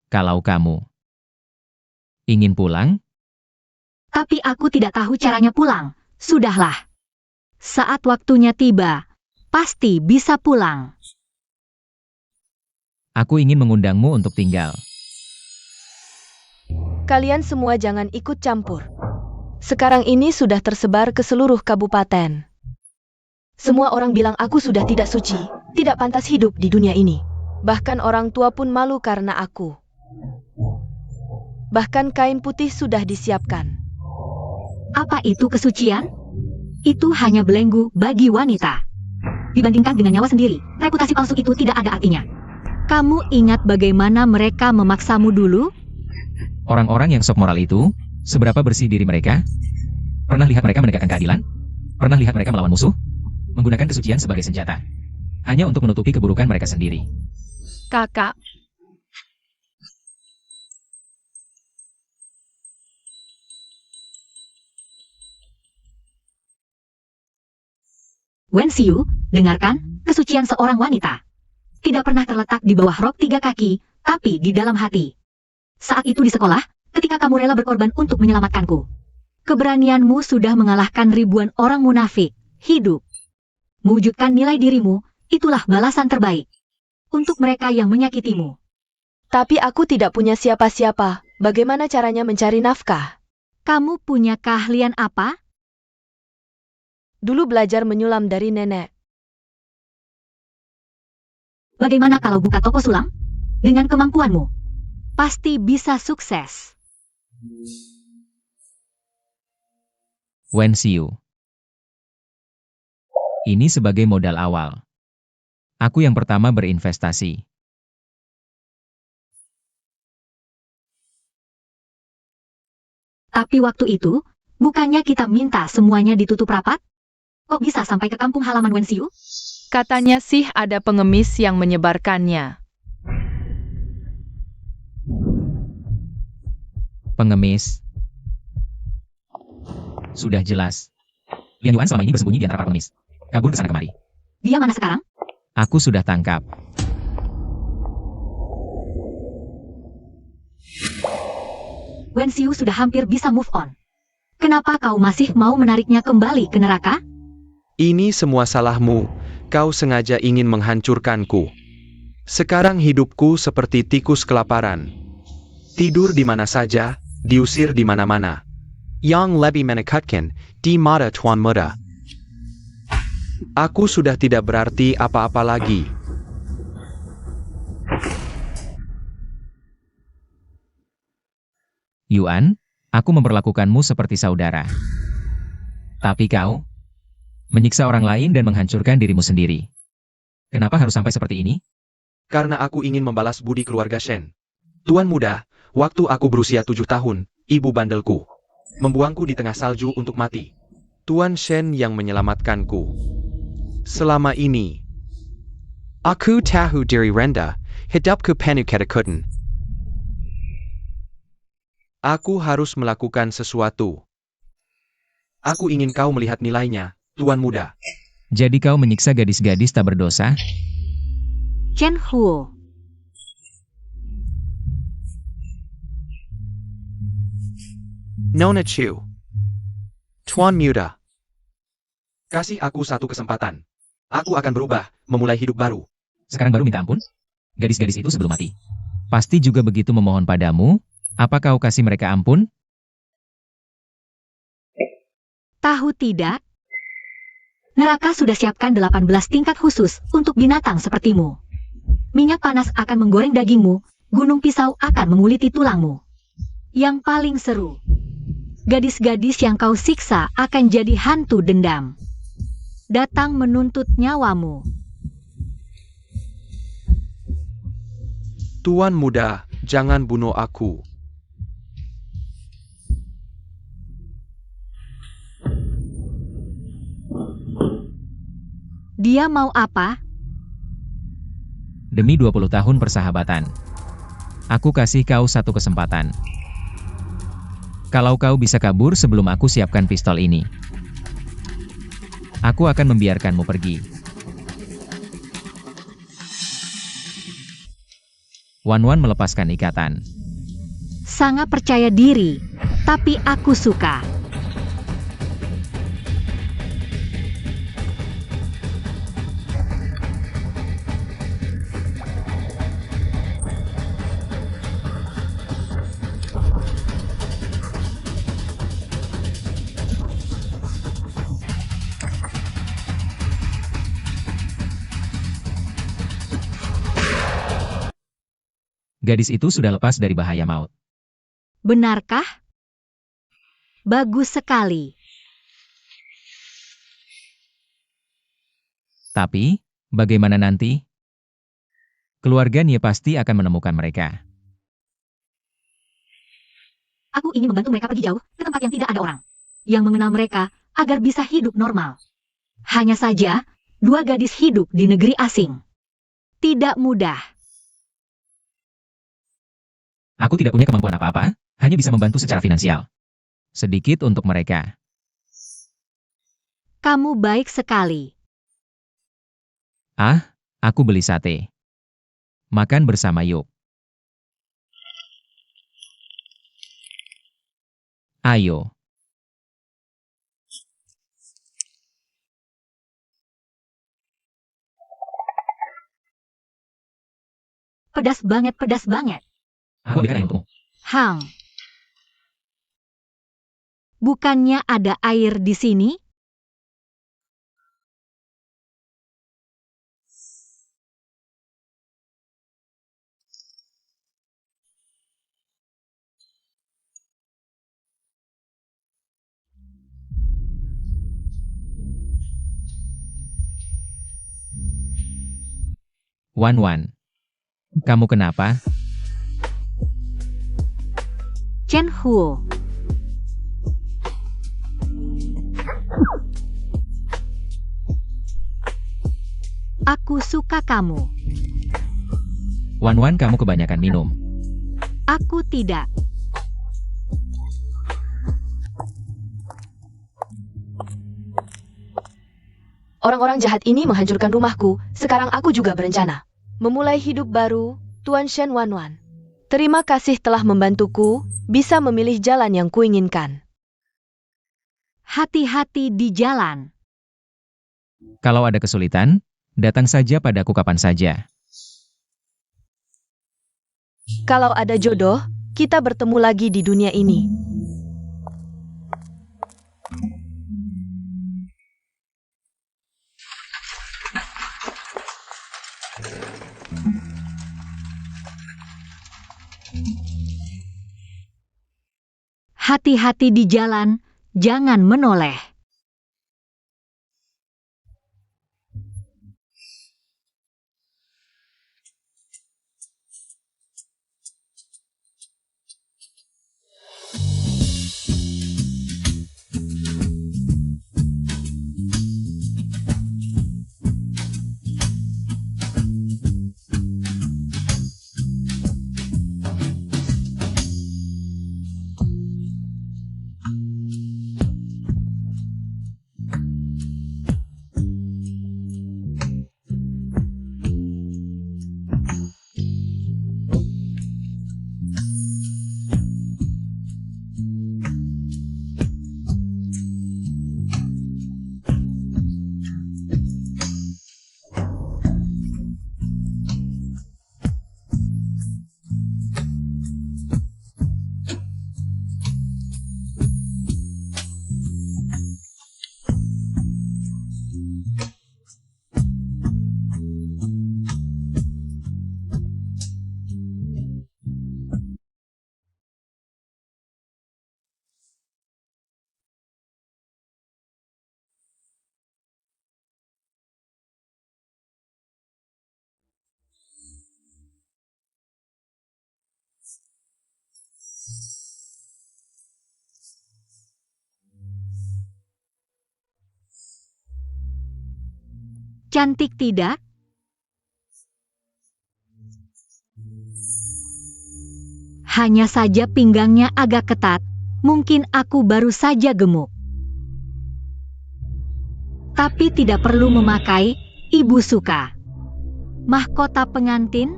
Kalau kamu ingin pulang, Tapi aku tidak tahu caranya pulang. Sudahlah. Saat waktunya tiba, pasti bisa pulang. aku ingin mengundangmu untuk tinggal. Kalian semua jangan ikut campur. Sekarang ini sudah tersebar ke seluruh kabupaten. Semua orang bilang aku sudah tidak suci, tidak pantas hidup di dunia ini. Bahkan orang tua pun malu karena aku. Bahkan kain putih sudah disiapkan. Apa itu kesucian? Itu hanya belenggu bagi wanita. Dibandingkan dengan nyawa sendiri, reputasi palsu itu tidak ada artinya. Kamu ingat bagaimana mereka memaksamu dulu? Orang-orang yang sok moral itu, seberapa bersih diri mereka? Pernah lihat mereka menegakkan keadilan? Pernah lihat mereka melawan musuh? Menggunakan kesucian sebagai senjata. Hanya untuk menutupi keburukan mereka sendiri. Kakak, Wen Xiu, dengarkan, kesucian seorang wanita tidak pernah terletak di bawah rok 3 kaki, tapi di dalam hati. Saat itu di sekolah, ketika kamu rela berkorban untuk menyelamatkanku. Keberanianmu sudah mengalahkan ribuan orang munafik, hidup. Mewujudkan nilai dirimu, itulah balasan terbaik untuk mereka yang menyakitimu. Tapi aku tidak punya siapa-siapa. Bagaimana caranya mencari nafkah? Kamu punya keahlian apa? Dulu belajar menyulam dari nenek. Bagaimana kalau buka toko sulam? Dengan kemampuanmu, pasti bisa sukses. Wen Xiu. Ini sebagai modal awal. Aku yang pertama berinvestasi. Tapi waktu itu, bukannya kita minta semuanya ditutup rapat? Kok bisa sampai ke kampung halaman Wen Xiu? katanya sih ada pengemis yang menyebarkannya. Pengemis. Sudah jelas. Lian Yuan selama ini bersembunyi di antara para pengemis. Kabur ke sana kemari. Dia mana sekarang? Aku sudah tangkap. Wen Xiu sudah hampir bisa move on. Kenapa kau masih mau menariknya kembali ke neraka? Ini semua salahmu. Kau sengaja ingin menghancurkanku. Sekarang hidupku seperti tikus kelaparan. Tidur di mana saja, diusir di mana-mana. Yang lebih menakutkan, di mata Tuan Muda. Aku sudah tidak berarti apa-apa lagi. Yuan, aku memperlakukanmu seperti saudara. Tapi kau menyiksa orang lain dan menghancurkan dirimu sendiri. Kenapa harus sampai seperti ini? Karena aku ingin membalas budi keluarga Shen. Tuan muda, waktu aku berusia 7 tahun, ibu bandelku membuangku di tengah salju untuk mati. Tuan Shen yang menyelamatkanku. Selama ini, Aku tahu diri rendah, hidupku penuh ketakutan. aku harus melakukan sesuatu. Aku ingin kau melihat nilainya, Tuan muda. Jadi kau menyiksa gadis-gadis tak berdosa? Chen Huo. Nona Chu. Tuan Muda. Kasih aku satu kesempatan. Aku akan berubah, memulai hidup baru. Sekarang baru minta ampun? Gadis-gadis itu sebelum mati pasti juga begitu memohon padamu. Apa kau kasih mereka ampun? Tahu tidak? Neraka sudah siapkan 18 tingkat khusus untuk binatang sepertimu. Minyak panas akan menggoreng dagingmu, gunung pisau akan menguliti tulangmu. Yang paling seru, gadis-gadis yang kau siksa akan jadi hantu dendam. Datang menuntut nyawamu. Tuan muda, jangan bunuh aku. Dia mau apa? Demi 20 tahun persahabatan. Aku kasih kau satu kesempatan. Kalau kau bisa kabur sebelum aku siapkan pistol ini, aku akan membiarkanmu pergi. Wan melepaskan ikatan. Sangat percaya diri, tapi aku suka. Gadis itu sudah lepas dari bahaya maut. Benarkah? Bagus sekali. Tapi, bagaimana nanti? Keluarga Nie pasti akan menemukan mereka. Aku ingin membantu mereka pergi jauh ke tempat yang tidak ada orang yang mengenal mereka agar bisa hidup normal. Hanya saja, 2 gadis hidup di negeri asing. Tidak mudah. Aku tidak punya kemampuan apa-apa, hanya bisa membantu secara finansial. Sedikit untuk mereka. Kamu baik sekali. Ah, aku beli sate. Makan bersama yuk. Ayo. Pedas banget, pedas banget. Aku berikan air untukmu. Hang. Bukannya ada air di sini? Wan, kamu kenapa? Chen Huo. Aku suka kamu. Wan, kamu kebanyakan minum. Aku tidak. Orang-orang jahat ini menghancurkan rumahku. Sekarang aku juga berencana memulai hidup baru, Tuan Shen Wan. Terima kasih telah membantuku bisa memilih jalan yang kuinginkan. Hati-hati di jalan. Kalau ada kesulitan, datang saja padaku kapan saja. Kalau ada jodoh, kita bertemu lagi di dunia ini. Hati-hati di jalan, jangan menoleh. Cantik, tidak? Hanya saja pinggangnya agak ketat, mungkin aku baru saja gemuk. Tapi tidak perlu memakai, ibu suka. Mahkota pengantin?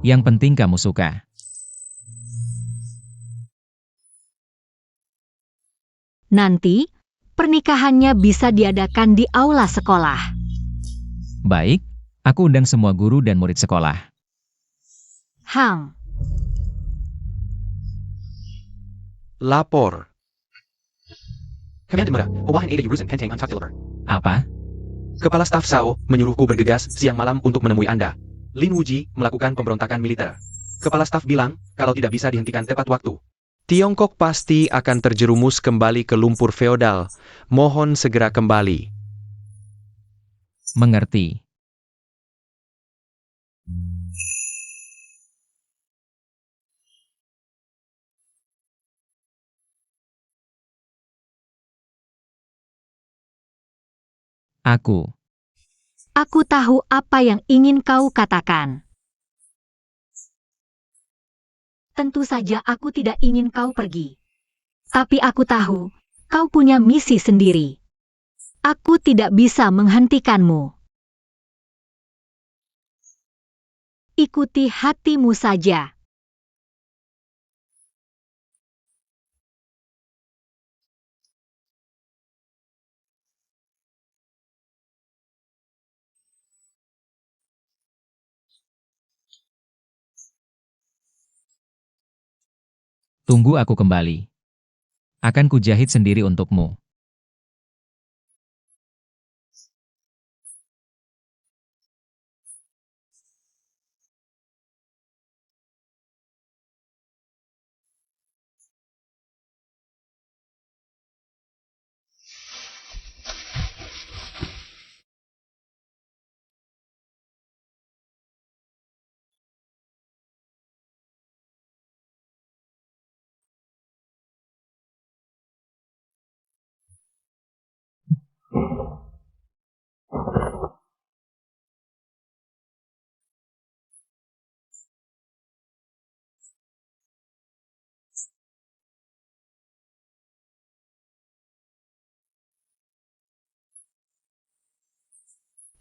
Yang penting kamu suka. Nanti, pernikahannya bisa diadakan di aula sekolah. Baik, aku undang semua guru dan murid sekolah. Hang, Lapor. Command Mera, Hawahan Ada Yurusan Pentang Antak Deliver. Apa? Kepala staf Sao menyuruhku bergegas siang malam untuk menemui Anda. Lin Wuji melakukan pemberontakan militer. Kepala staf bilang, kalau tidak bisa dihentikan tepat waktu. Tiongkok pasti akan terjerumus kembali ke lumpur feodal. Mohon segera kembali. Mengerti. aku tahu apa yang ingin kau katakan. Tentu saja aku tidak ingin kau pergi. Tapi aku tahu, kau punya misi sendiri. Aku tidak bisa menghentikanmu. Ikuti hatimu saja. Tunggu aku kembali. Akan kujahit sendiri untukmu.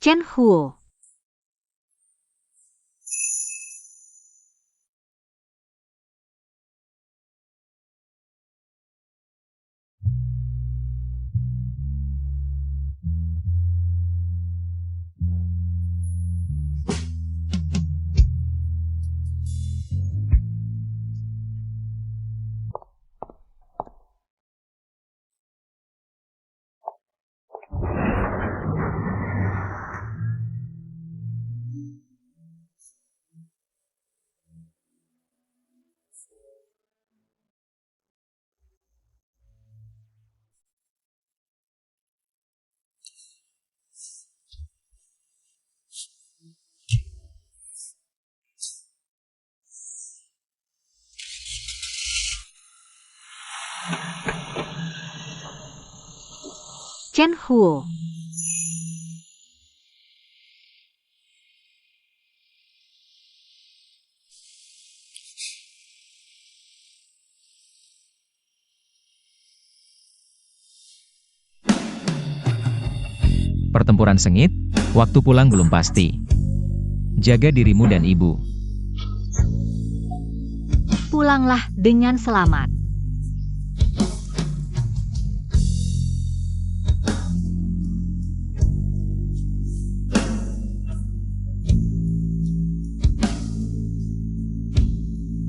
Chen Huo. Chen Huo. Pertempuran sengit, waktu pulang belum pasti. Jaga dirimu dan ibu. Pulanglah dengan selamat.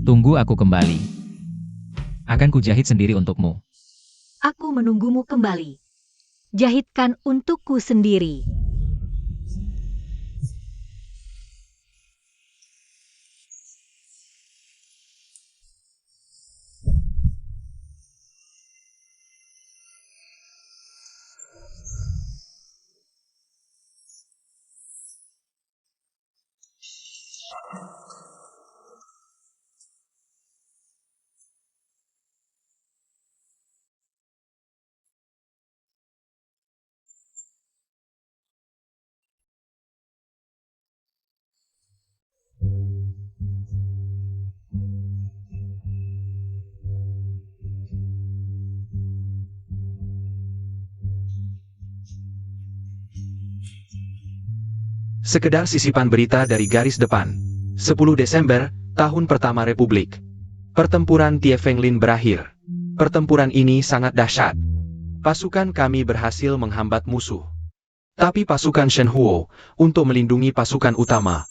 Tunggu aku kembali. Akan kujahit sendiri untukmu. Aku menunggumu kembali. Jahitkan untukku sendiri. Sekedar sisipan berita dari garis depan. 10 Desember, tahun pertama Republik. Pertempuran Tiefenglin berakhir. Pertempuran ini sangat dahsyat. Pasukan kami berhasil menghambat musuh. Tapi pasukan Shenhuo, untuk melindungi pasukan utama,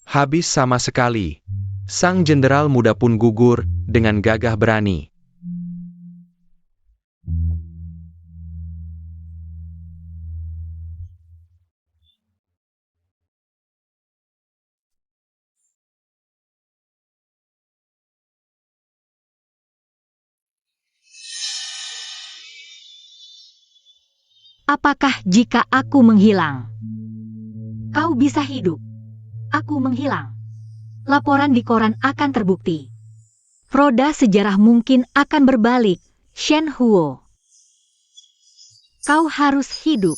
habis sama sekali. Sang jenderal muda pun gugur dengan gagah berani. Apakah jika aku menghilang, kau bisa hidup? Aku menghilang. Laporan di koran akan terbukti. Roda sejarah mungkin akan berbalik. Shenhuo, kau harus hidup.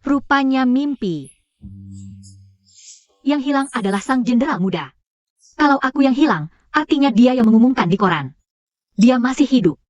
Rupanya mimpi. Yang hilang adalah sang jenderal muda. Kalau aku yang hilang, artinya dia yang mengumumkan di koran. Dia masih hidup.